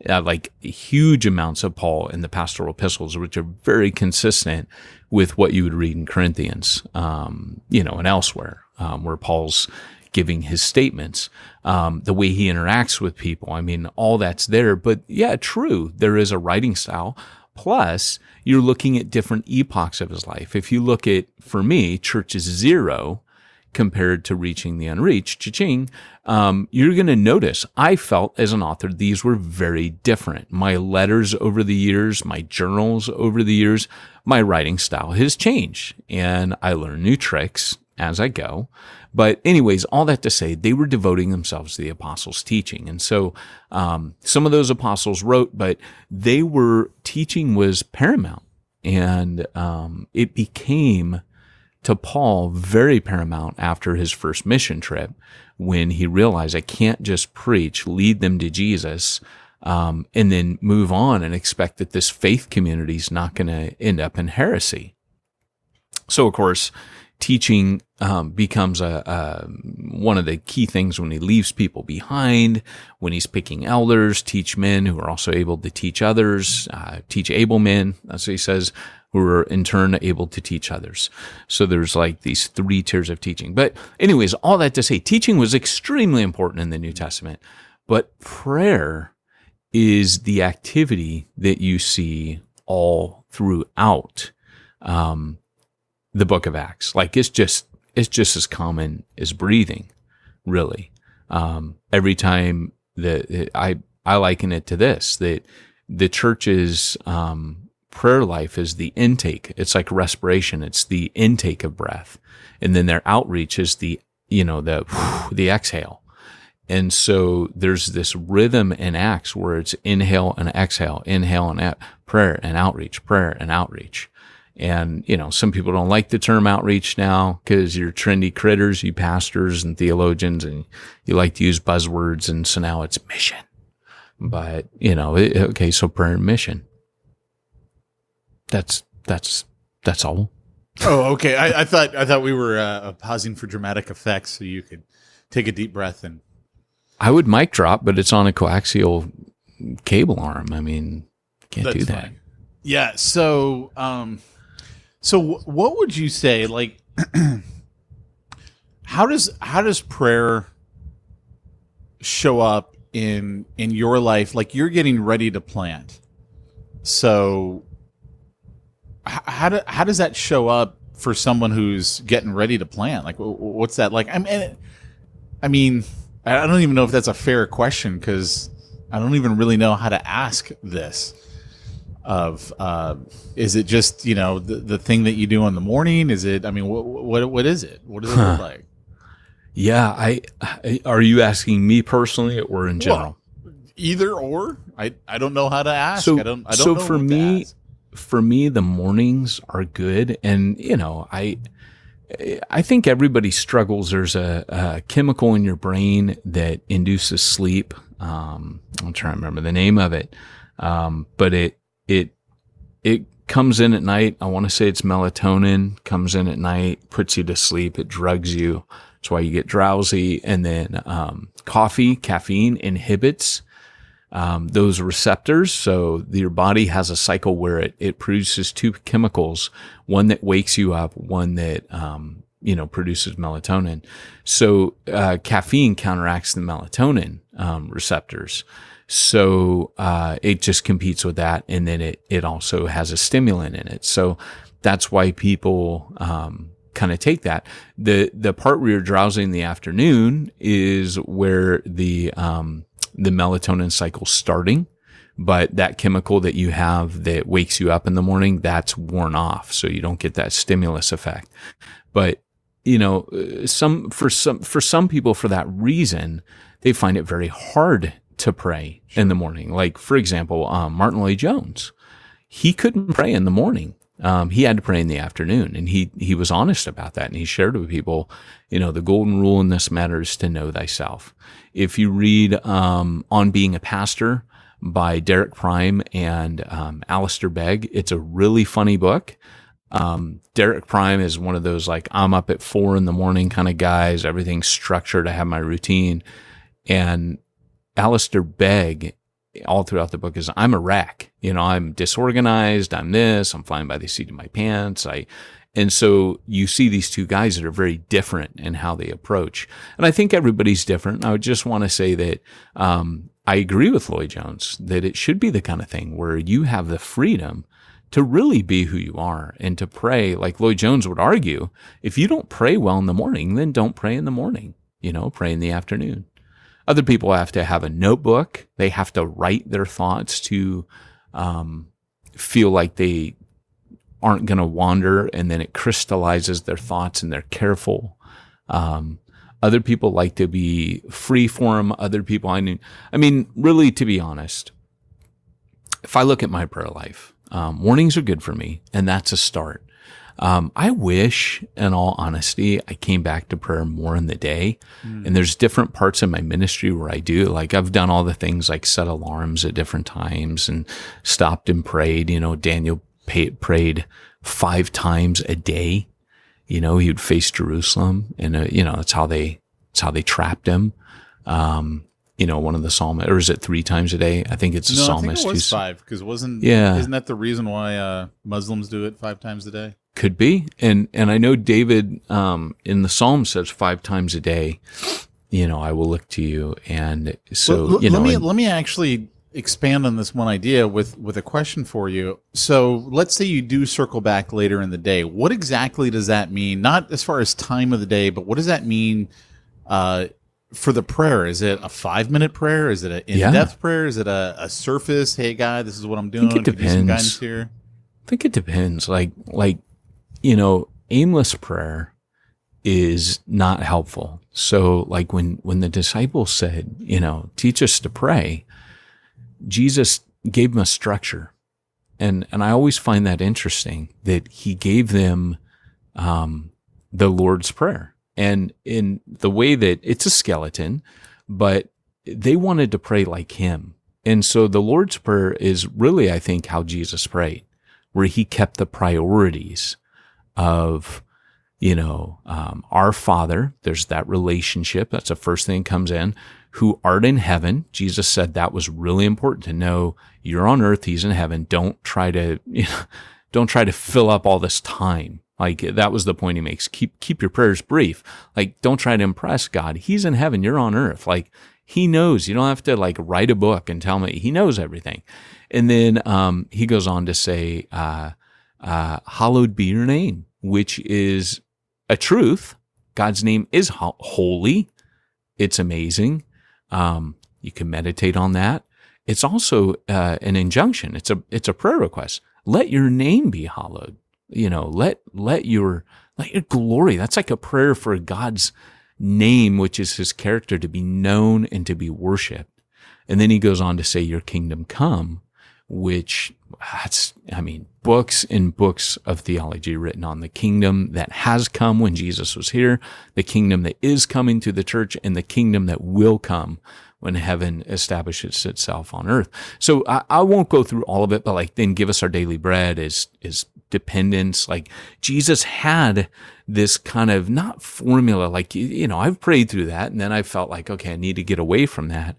Like huge amounts of Paul in the pastoral epistles, which are very consistent with what you would read in Corinthians, and elsewhere, where Paul's giving his statements, the way he interacts with people. I mean, all that's there. But yeah, true, there is a writing style. Plus, you're looking at different epochs of his life. If you look at, for me, Church is 0 compared to Reaching the Unreached, cha-ching, you're going to notice, I felt as an author, these were very different. My letters over the years, my journals over the years, my writing style has changed, and I learn new tricks as I go. But anyways, all that to say, they were devoting themselves to the apostles' teaching. And so some of those apostles wrote, but teaching was paramount. And it became, to Paul, very paramount after his first mission trip, when he realized, I can't just preach, lead them to Jesus, and then move on and expect that this faith community is not going to end up in heresy. So, of course, teaching becomes one of the key things when he leaves people behind, when he's picking elders, teach men who are also able to teach others, teach able men. That's what he says. who are in turn able to teach others. So there's like these 3 tiers of teaching. But anyways, all that to say, teaching was extremely important in the New Testament, but prayer is the activity that you see all throughout the book of Acts. Like it's just as common as breathing, really. Every time that I liken it to this, that the church's prayer life is the intake. It's like respiration. It's the intake of breath. And then their outreach is the exhale. And so there's this rhythm in Acts where it's inhale and exhale, prayer and outreach, prayer and outreach. And, some people don't like the term outreach now because you're trendy critters, you pastors and theologians, and you like to use buzzwords. And so now it's mission. But, okay, so prayer and mission. That's all. Oh, okay. I thought we were pausing for dramatic effects so you could take a deep breath and. I would mic drop, but it's on a coaxial cable arm. I mean, can't do that. Fine. Yeah. So, what would you say? Like, how does prayer show up in your life? Like, you're getting ready to plant. So, how does that show up for someone who's getting ready to plant? Like, what's that like? I mean, I don't even know if that's a fair question because I don't even really know how to ask this. Is it just the thing that you do in the morning? Is it? I mean, what is it? What does it look like? Yeah, are you asking me personally or in general? Well, either or. I don't know how to ask. So, I don't so know for what to me, ask. the mornings are good, and I think everybody struggles. There's a chemical in your brain that induces sleep. I'm trying to remember the name of it, but it comes in at night. I want to say it's melatonin. Comes in at night, puts you to sleep. It drugs you. That's why you get drowsy. And then caffeine inhibits those receptors. So your body has a cycle where it produces 2 chemicals, one that wakes you up, one that, produces melatonin. So caffeine counteracts the melatonin receptors. So it just competes with that. And then it also has a stimulant in it. So that's why people kind of take that. The part where you're drowsy in the afternoon is where the melatonin cycle starting, but that chemical that you have that wakes you up in the morning, that's worn off. So you don't get that stimulus effect. But, for some people, for that reason, they find it very hard to pray in the morning. Like, for example, Martin Lloyd-Jones, he couldn't pray in the morning. He had to pray in the afternoon, and he was honest about that. And he shared with people, the golden rule in this matter is to know thyself. If you read On Being a Pastor by Derek Prime and Alistair Begg, it's a really funny book. Derek Prime is one of those, like, I'm up at 4 a.m. kind of guys, everything's structured, I have my routine. And Alistair Begg, all throughout the book, is I'm a wreck. I'm disorganized. I'm this. I'm flying by the seat of my pants. And so you see these 2 guys that are very different in how they approach. And I think everybody's different. I would just want to say that I agree with Lloyd-Jones that it should be the kind of thing where you have the freedom to really be who you are and to pray. Like Lloyd-Jones would argue, if you don't pray well in the morning, then don't pray in the morning. Pray in the afternoon. Other people have to have a notebook. They have to write their thoughts to feel like they aren't going to wander, and then it crystallizes their thoughts and they're careful. Other people like to be free form. Other people, I mean, really, to be honest, if I look at my prayer life, mornings are good for me, and that's a start. I wish, in all honesty, I came back to prayer more in the day. And there's different parts of my ministry where I do. Like, I've done all the things like set alarms at different times and stopped and prayed. Daniel prayed 5 times a day. He would face Jerusalem, and that's how they trapped him. one of the psalmists, or is it 3 times a day? I think it's a No, psalmist. I think it was who's 5 because isn't that the reason why Muslims do it 5 times a day? Could be. And I know David in the Psalm says 5 times a day, I will look to you. And so, let me actually expand on this one idea with a question for you. So let's say you do circle back later in the day. What exactly does that mean? Not as far as time of the day, but what does that mean for the prayer? Is it a 5-minute prayer? Is it an in-depth prayer? Is it a surface, hey, guy, this is what I'm doing? I think it depends. Give me some guidance here. I think it depends. Like aimless prayer is not helpful. So like when the disciples said, teach us to pray, Jesus gave them a structure. And I always find that interesting that he gave them the Lord's Prayer. And in the way that it's a skeleton, but they wanted to pray like him. And so the Lord's Prayer is really, I think, how Jesus prayed, where he kept the priorities of, our Father. There's that relationship. That's the first thing that comes in. Who art in heaven. Jesus said that was really important to know. You're on earth, he's in heaven. Don't try to fill up all this time. Like that was the point he makes. Keep your prayers brief. Like don't try to impress God. He's in heaven, you're on earth. Like he knows. You don't have to like write a book and tell me. He knows everything. And then he goes on to say, hallowed be your name, which is a truth. God's name is holy. It's amazing. You can meditate on that. It's also an injunction. It's a prayer request. Let your name be hallowed. Let your glory. That's like a prayer for God's name, which is his character, to be known and to be worshiped. And then he goes on to say, your kingdom come, which books and books of theology written on the kingdom that has come when Jesus was here, the kingdom that is coming to the church, and the kingdom that will come when heaven establishes itself on earth. So I won't go through all of it, but then give us our daily bread is dependence. Like Jesus had this kind of not formula, I've prayed through that and then I felt like, okay, I need to get away from that.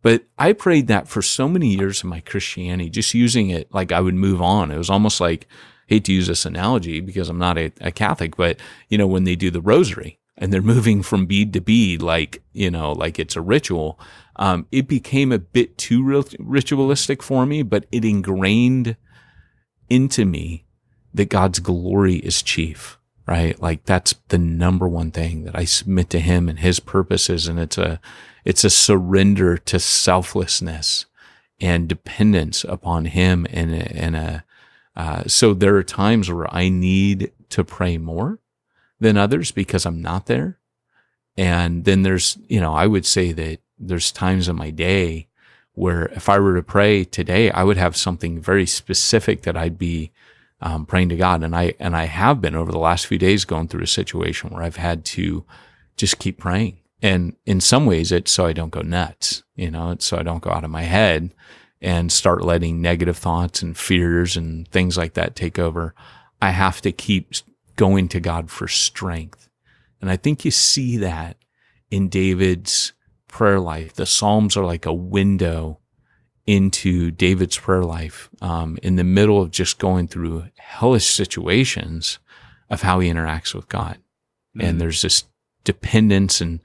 But I prayed that for so many years in my Christianity, just using it like I would move on. It was almost like, I hate to use this analogy because I'm not a Catholic, but when they do the rosary and they're moving from bead to bead, like it's a ritual, it became a bit too ritualistic for me, but it ingrained into me that God's glory is chief, right? Like that's the number one thing that I submit to him and his purposes. And it's a surrender to selflessness and dependence upon him. So there are times where I need to pray more than others because I'm not there. And then there's, I would say that there's times in my day where if I were to pray today, I would have something very specific that I'd be praying to God. And I have been over the last few days going through a situation where I've had to just keep praying. And in some ways it's so I don't go nuts, it's so I don't go out of my head and start letting negative thoughts and fears and things like that take over. I have to keep going to God for strength. And I think you see that in David's prayer life. The Psalms are like a window into David's prayer life, in the middle of just going through hellish situations of how he interacts with God. Mm-hmm. And there's this dependence and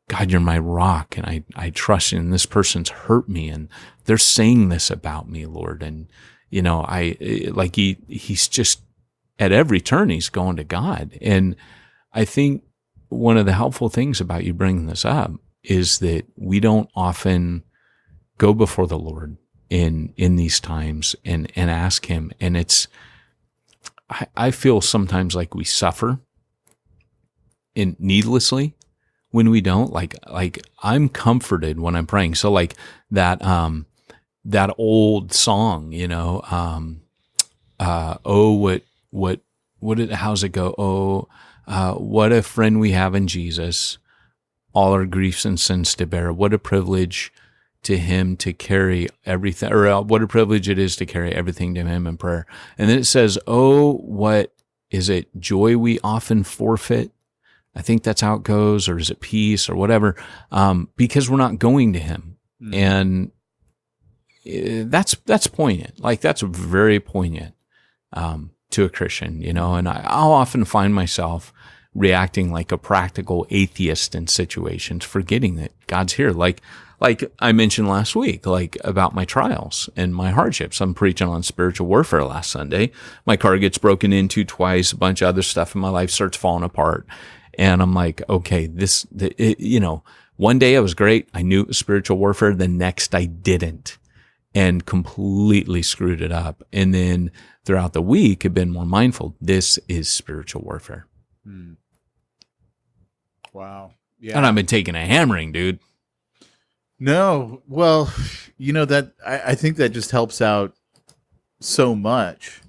God, you're my rock, and I trust you, and this person's hurt me, and they're saying this about me, Lord. And, he's just at every turn, he's going to God. And I think one of the helpful things about you bringing this up is that we don't often go before the Lord in these times and ask him. And I feel sometimes like we suffer needlessly when we don't. Like I'm comforted when I'm praying. So like that old song, how's it go? Oh, what a friend we have in Jesus, all our griefs and sins to bear. What a privilege to him to carry everything, or what a privilege it is to carry everything to him in prayer. And then it says, oh, what is it? Joy we often forfeit, I think that's how it goes, or is it peace or whatever? Because we're not going to him. And that's poignant. Like, that's very poignant, to a Christian, and I'll often find myself reacting like a practical atheist in situations, forgetting that God's here. Like I mentioned last week, like about my trials and my hardships. I'm preaching on spiritual warfare last Sunday. My car gets broken into twice, a bunch of other stuff in my life starts falling apart. And I'm like, okay, one day I was great. I knew it was spiritual warfare. The next I didn't, and completely screwed it up. And then throughout the week, I've been more mindful. This is spiritual warfare. Wow. Yeah. And I've been taking a hammering, dude. No, well, that I think that just helps out so much.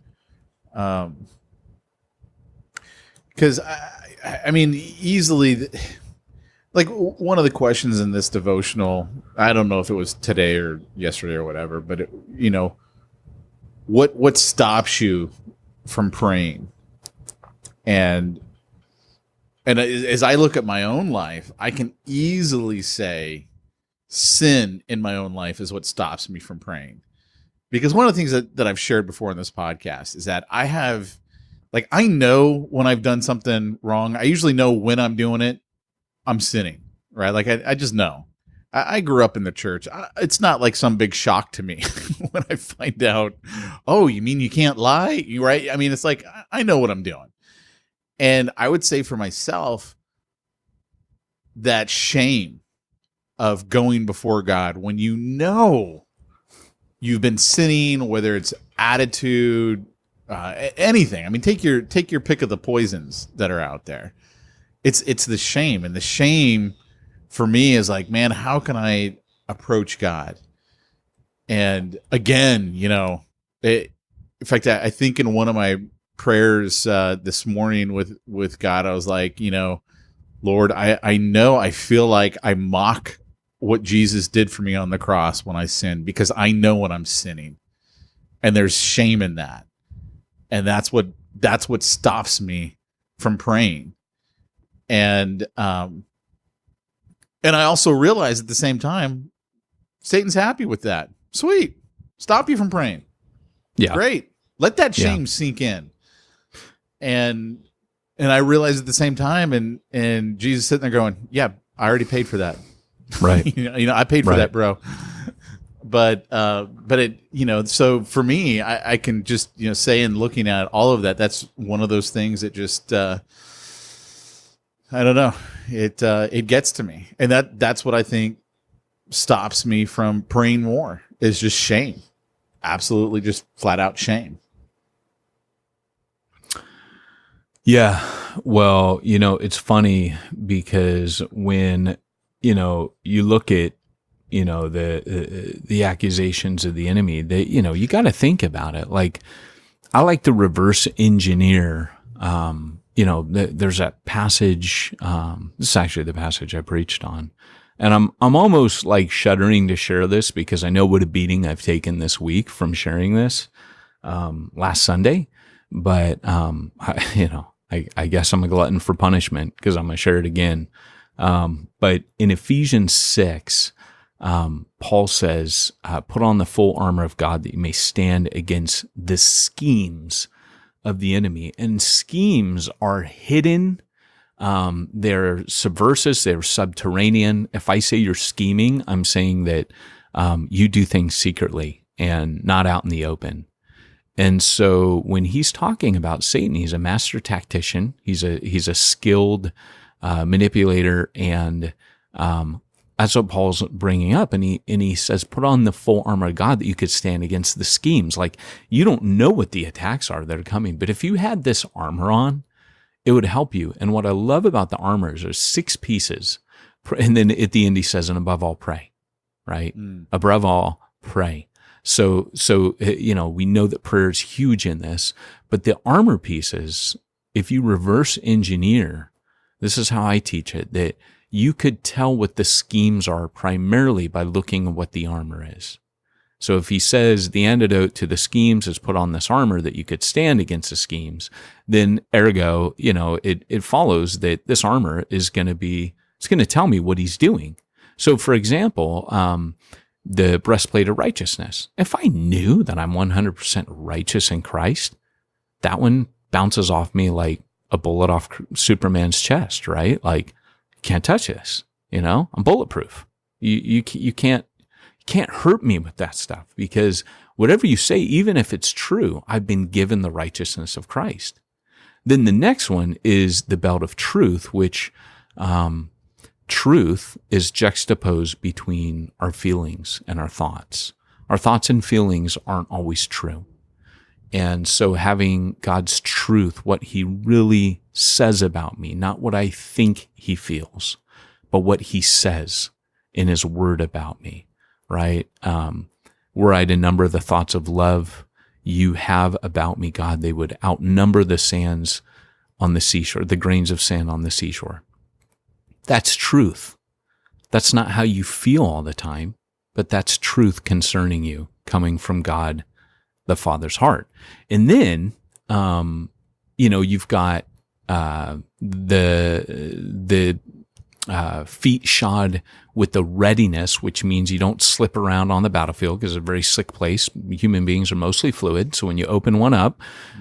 Because I mean, easily, like, one of the questions in this devotional, I don't know if it was today or yesterday or whatever, but what stops you from praying? And as I look at my own life, I can easily say sin in my own life is what stops me from praying. Because one of the things that I've shared before in this podcast is that I know when I've done something wrong. I usually know when I'm doing it, I'm sinning, right? Like, I just know. I grew up in the church. It's not like some big shock to me when I find out, oh, you mean you can't lie? Right? I mean, it's like, I know what I'm doing. And I would say for myself, that shame of going before God when you've been sinning, whether it's attitude, anything. I mean, take your pick of the poisons that are out there. It's the shame, and the shame for me is like, man, how can I approach God? And again, in fact, I think in one of my prayers this morning with God, I was like, Lord, I feel like I mock what Jesus did for me on the cross when I sinned, because I know when I'm sinning, and there's shame in that. And that's what stops me from praying. And I also realize at the same time, Satan's happy with that. Sweet. Stop you from praying. Yeah. Great. Let that shame sink in. And I realize at the same time, and Jesus sitting there going, yeah, I already paid for that. Right. I paid for that, bro. But it, so for me, I can just, say, and looking at all of that, that's one of those things that just, I don't know. It gets to me. And that's what I think stops me from praying more, is just shame. Absolutely. Just flat out shame. Yeah. Well, it's funny because when, you look at, the accusations of the enemy, that, you got to think about it. Like, I like to reverse engineer, there's that passage, this is actually the passage I preached on, and I'm almost like shuddering to share this because I know what a beating I've taken this week from sharing this, last Sunday. But, I guess I'm a glutton for punishment because I'm going to share it again. But in Ephesians 6, Paul says, put on the full armor of God that you may stand against the schemes of the enemy. And schemes are hidden. They're subversive. They're subterranean. If I say you're scheming, I'm saying that you do things secretly and not out in the open. And so when he's talking about Satan, he's a master tactician. He's a skilled manipulator, and that's what Paul's bringing up. And he says, put on the full armor of God that you could stand against the schemes. Like, you don't know what the attacks are that are coming, but if you had this armor on, it would help you. And what I love about the armor is there's 6 pieces, and then at the end he says, and above all, pray. Right? Above all, pray. So we know that prayer is huge in this, but the armor pieces, if you reverse engineer, this is how I teach it, that you could tell what the schemes are primarily by looking at what the armor is. So if he says the antidote to the schemes is put on this armor that you could stand against the schemes, then ergo, it follows that this armor is going to tell me what he's doing. So for example, the breastplate of righteousness. If I knew that I'm 100% righteous in Christ, that one bounces off me like a bullet off Superman's chest, right? Like, can't touch this, I'm bulletproof. You can't hurt me with that stuff, because whatever you say, even if it's true, I've been given the righteousness of Christ. Then the next one is the belt of truth, which truth is juxtaposed between our feelings and our thoughts. Our thoughts and feelings aren't always true. And so having God's truth, what he really says about me, not what I think he feels, but what he says in his word about me, right? Were I to number the thoughts of love you have about me, God, they would outnumber the sands on the seashore, the grains of sand on the seashore. That's truth. That's not how you feel all the time, but that's truth concerning you, coming from God, the Father's heart. And then, you've got the feet shod with the readiness, which means you don't slip around on the battlefield, because it's a very slick place. Human beings are mostly fluid. So when you open one up,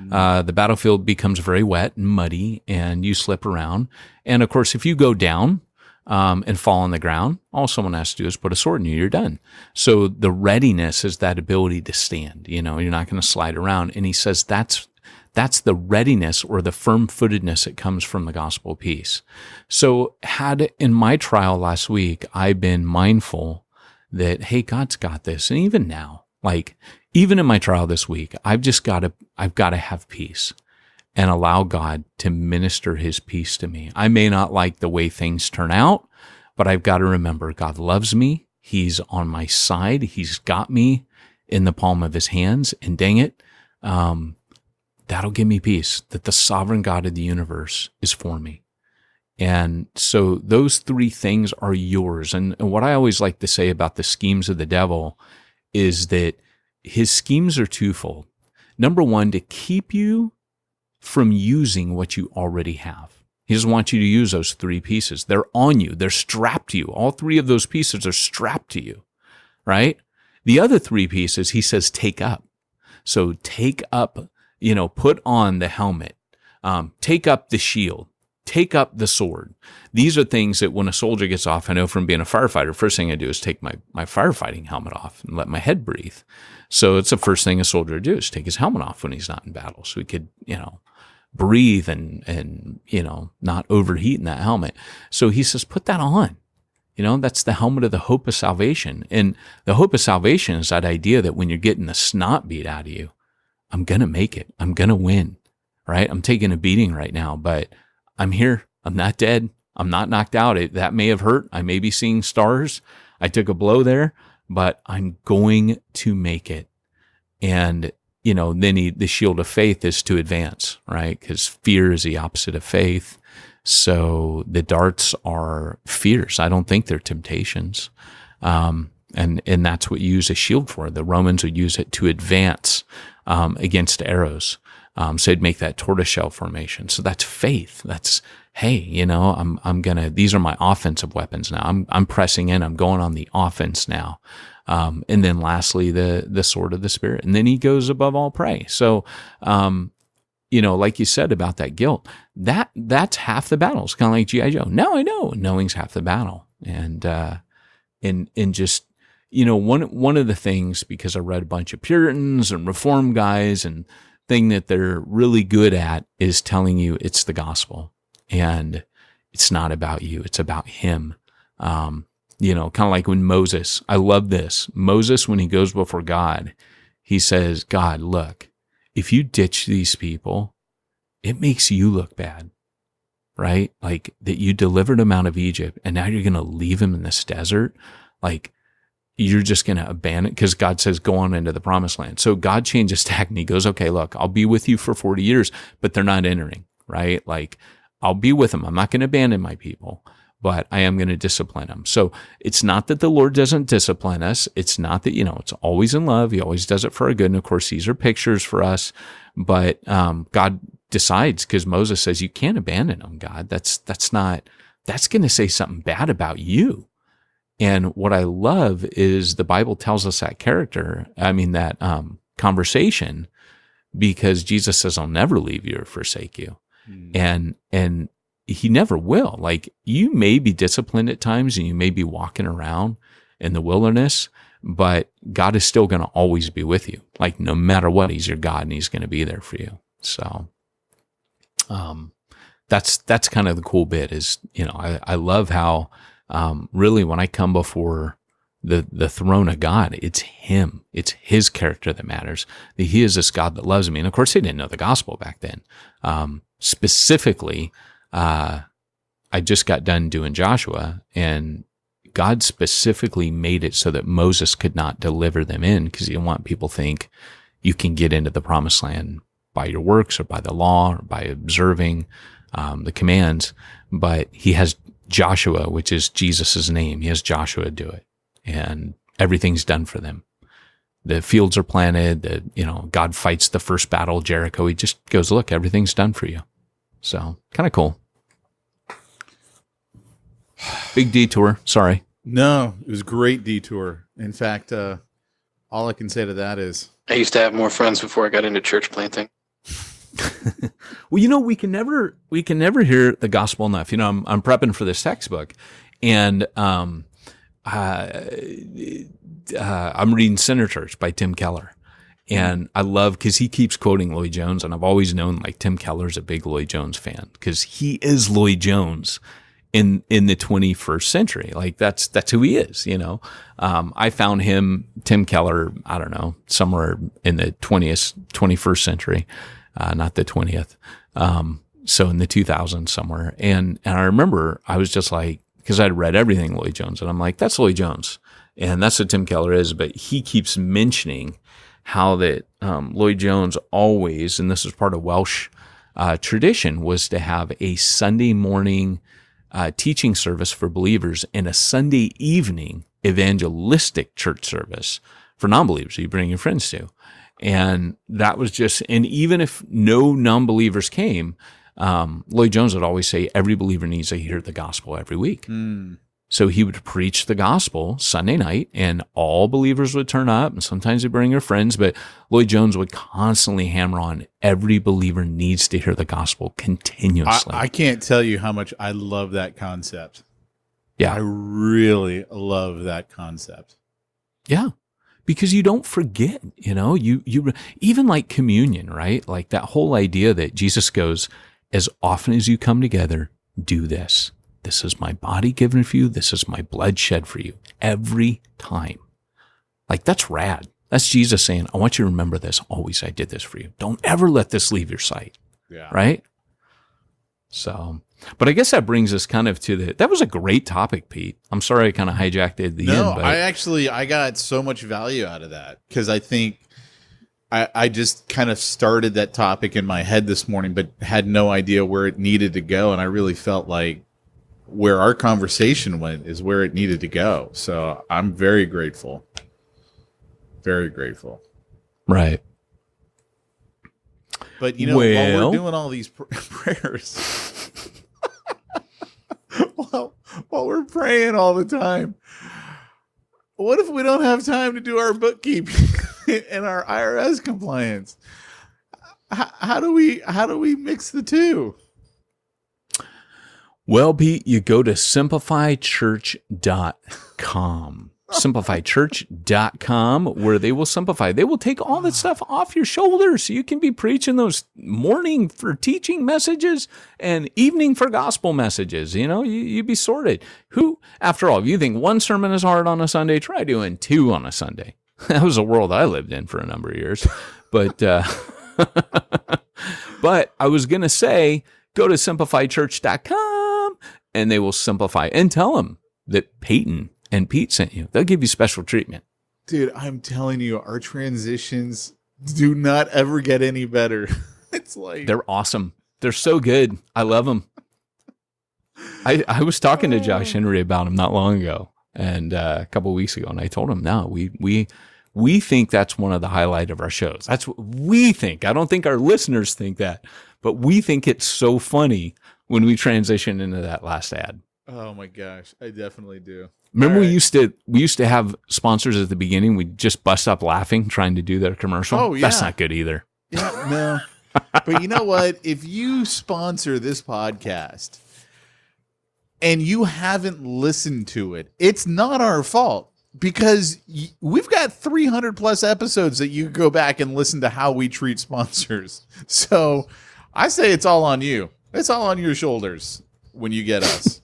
the battlefield becomes very wet and muddy, and you slip around. And of course, if you go down and fall on the ground, all someone has to do is put a sword in you. You're done. So the readiness is that ability to stand. You're not going to slide around. And he says that's the readiness or the firm-footedness that comes from the gospel of peace. So had in my trial last week, I've been mindful that, hey, God's got this. And even now, even in my trial this week, I've got to have peace and allow God to minister his peace to me. I may not like the way things turn out, but I've got to remember God loves me. He's on my side. He's got me in the palm of his hands. And dang it, that'll give me peace, that the sovereign God of the universe is for me. And so those three things are yours. And what I always like to say about the schemes of the devil is that his schemes are twofold. Number one, to keep you from using what you already have. He doesn't want you to use those three pieces. They're on you. They're strapped to you. All three of those pieces are strapped to you, right? The other three pieces, he says, take up. So take up, put on the helmet, take up the shield, take up the sword. These are things that when a soldier gets off, I know from being a firefighter, first thing I do is take my firefighting helmet off and let my head breathe. So it's the first thing a soldier would do is take his helmet off when he's not in battle. So he could, breathe and not overheat in that helmet. So he says, put that on. That's the helmet of the hope of salvation. And the hope of salvation is that idea that when you're getting the snot beat out of you, I'm going to make it. I'm going to win, right? I'm taking a beating right now, but I'm here. I'm not dead. I'm not knocked out. That may have hurt. I may be seeing stars. I took a blow there, but I'm going to make it. And, then the shield of faith is to advance, right? Because fear is the opposite of faith. So the darts are fears. I don't think they're temptations. And that's what you use a shield for. The Romans would use it to advance against arrows. So it'd make that tortoiseshell formation. So that's faith. That's, hey, I'm gonna, these are my offensive weapons now. I'm pressing in, I'm going on the offense now. And then lastly, the sword of the Spirit. And then he goes above all pray. So, like you said about that guilt, that's half the battle. It's kind of like G.I. Joe. Now I know knowing's half the battle. And just, one of the things, because I read a bunch of Puritans and Reform guys, and thing that they're really good at is telling you it's the gospel and it's not about you. It's about him. Kind of like when Moses, I love this. Moses, when he goes before God, he says, God, look, if you ditch these people, it makes you look bad, right? Like that you delivered them out of Egypt and now you're going to leave them in this desert. Like you're just going to abandon, because God says, go on into the promised land. So God changes tack and he goes, okay, look, I'll be with you for 40 years, but they're not entering, right? Like I'll be with them. I'm not going to abandon my people, but I am going to discipline them. So it's not that the Lord doesn't discipline us. It's not that, it's always in love. He always does it for our good. And of course, these are pictures for us, but God decides, because Moses says, you can't abandon them, God. That's going to say something bad about you. And what I love is the Bible tells us that conversation, because Jesus says, I'll never leave you or forsake you. And he never will. Like, you may be disciplined at times and you may be walking around in the wilderness, but God is still going to always be with you. Like, no matter what, he's your God and he's going to be there for you. So, that's kind of the cool bit is, I love how, really when I come before the throne of God, it's him. It's his character that matters. That he is this God that loves me. And of course, they didn't know the gospel back then. Specifically, I just got done doing Joshua, and God specifically made it so that Moses could not deliver them in, because he didn't want people to think you can get into the promised land by your works or by the law or by observing the commands. But he has Joshua, which is Jesus' name. He has Joshua do it, and everything's done for them. The fields are planted. God fights the first battle, Jericho. He just goes, look, everything's done for you. So kind of cool. Big detour. Sorry. No, it was a great detour. In fact, all I can say to that is, I used to have more friends before I got into church planting. Well, we can never hear the gospel enough. I'm prepping for this textbook, and I'm reading Sinner Church by Tim Keller. And I love, because he keeps quoting Lloyd Jones, and I've always known like Tim Keller's a big Lloyd Jones fan, because he is Lloyd Jones in the 21st century. Like that's who he is, I found Tim Keller, I don't know, somewhere in the 21st century, not the 20th. So in the 2000s somewhere. And I remember I was just like, because I'd read everything Lloyd Jones, and I'm like, that's Lloyd Jones. And that's what Tim Keller is. But he keeps mentioning how that Lloyd Jones always, and this is part of Welsh tradition, was to have a Sunday morning teaching service for believers and a Sunday evening evangelistic church service for non-believers you bring your friends to. And that was just, and even if no non-believers came, Lloyd Jones would always say every believer needs to hear the gospel every week. So he would preach the gospel Sunday night, and all believers would turn up, and sometimes they'd bring their friends, but Lloyd Jones would constantly hammer on every believer needs to hear the gospel continuously. I can't tell you how much I love that concept. Yeah. I really love that concept. Yeah. Because you don't forget, you even like communion, right? Like that whole idea that Jesus goes, as often as you come together, do this. This is my body given for you. This is my blood shed for you every time. Like, that's rad. That's Jesus saying, I want you to remember this. Always I did this for you. Don't ever let this leave your sight. Yeah. Right? So, but I guess that brings us kind of to that was a great topic, Pete. I'm sorry I kind of hijacked it at the end. No, But I got so much value out of that, because I think I just kind of started that topic in my head this morning, but had no idea where it needed to go. And I really felt like where our conversation went is where it needed to go. So I'm very grateful. Very grateful. Right. But, while we're doing all these prayers, while we're praying all the time, what if we don't have time to do our bookkeeping and our IRS compliance? How do we mix the two? Well, Pete, you go to simplifychurch.com. Simplifychurch.com, where they will simplify. They will take all that stuff off your shoulders so you can be preaching those morning for teaching messages and evening for gospel messages. You'd be sorted. After all, if you think one sermon is hard on a Sunday, try doing two on a Sunday. That was a world I lived in for a number of years. But, but I was going to say, go to simplifychurch.com and they will simplify, and tell them that Peyton and Pete sent you. They'll give you special treatment. Dude, I'm telling you, our transitions do not ever get any better. It's like, they're awesome. They're so good. I love them. I was talking to Josh Henry about him not long ago, and a couple of weeks ago, and I told him, no, we think that's one of the highlight of our shows. That's what we think. I don't think our listeners think that, but we think it's so funny when we transition into that last ad. Oh my gosh, I definitely do. Remember, we used to have sponsors at the beginning. We'd just bust up laughing trying to do their commercial. Oh, yeah. That's not good either. Yeah, no. But you know what? If you sponsor this podcast and you haven't listened to it, it's not our fault, because we've got 300 plus episodes that you go back and listen to how we treat sponsors. So I say it's all on you. It's all on your shoulders when you get us.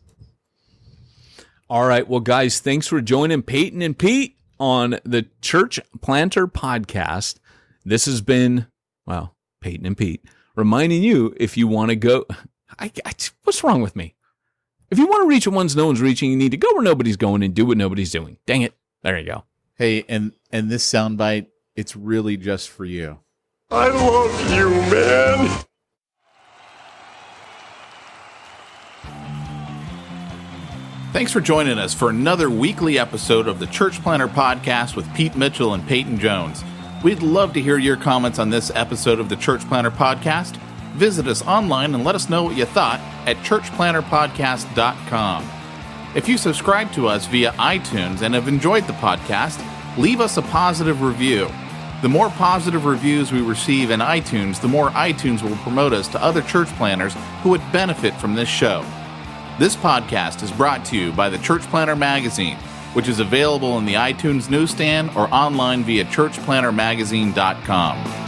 All right. Well, guys, thanks for joining Peyton and Pete on the Church Planter Podcast. This has been, well, Peyton and Pete reminding you, if you want to go, what's wrong with me? If you want to reach what no one's reaching, you need to go where nobody's going and do what nobody's doing. Dang it. There you go. Hey, and this soundbite, it's really just for you. I love you, man. Thanks for joining us for another weekly episode of the Church Planter Podcast with Pete Mitchell and Peyton Jones. We'd love to hear your comments on this episode of the Church Planter Podcast. Visit us online and let us know what you thought at churchplanterpodcast.com. If you subscribe to us via iTunes and have enjoyed the podcast, leave us a positive review. The more positive reviews we receive in iTunes, the more iTunes will promote us to other church planners who would benefit from this show. This podcast is brought to you by the Church Planter Magazine, which is available in the iTunes newsstand or online via churchplantermagazine.com.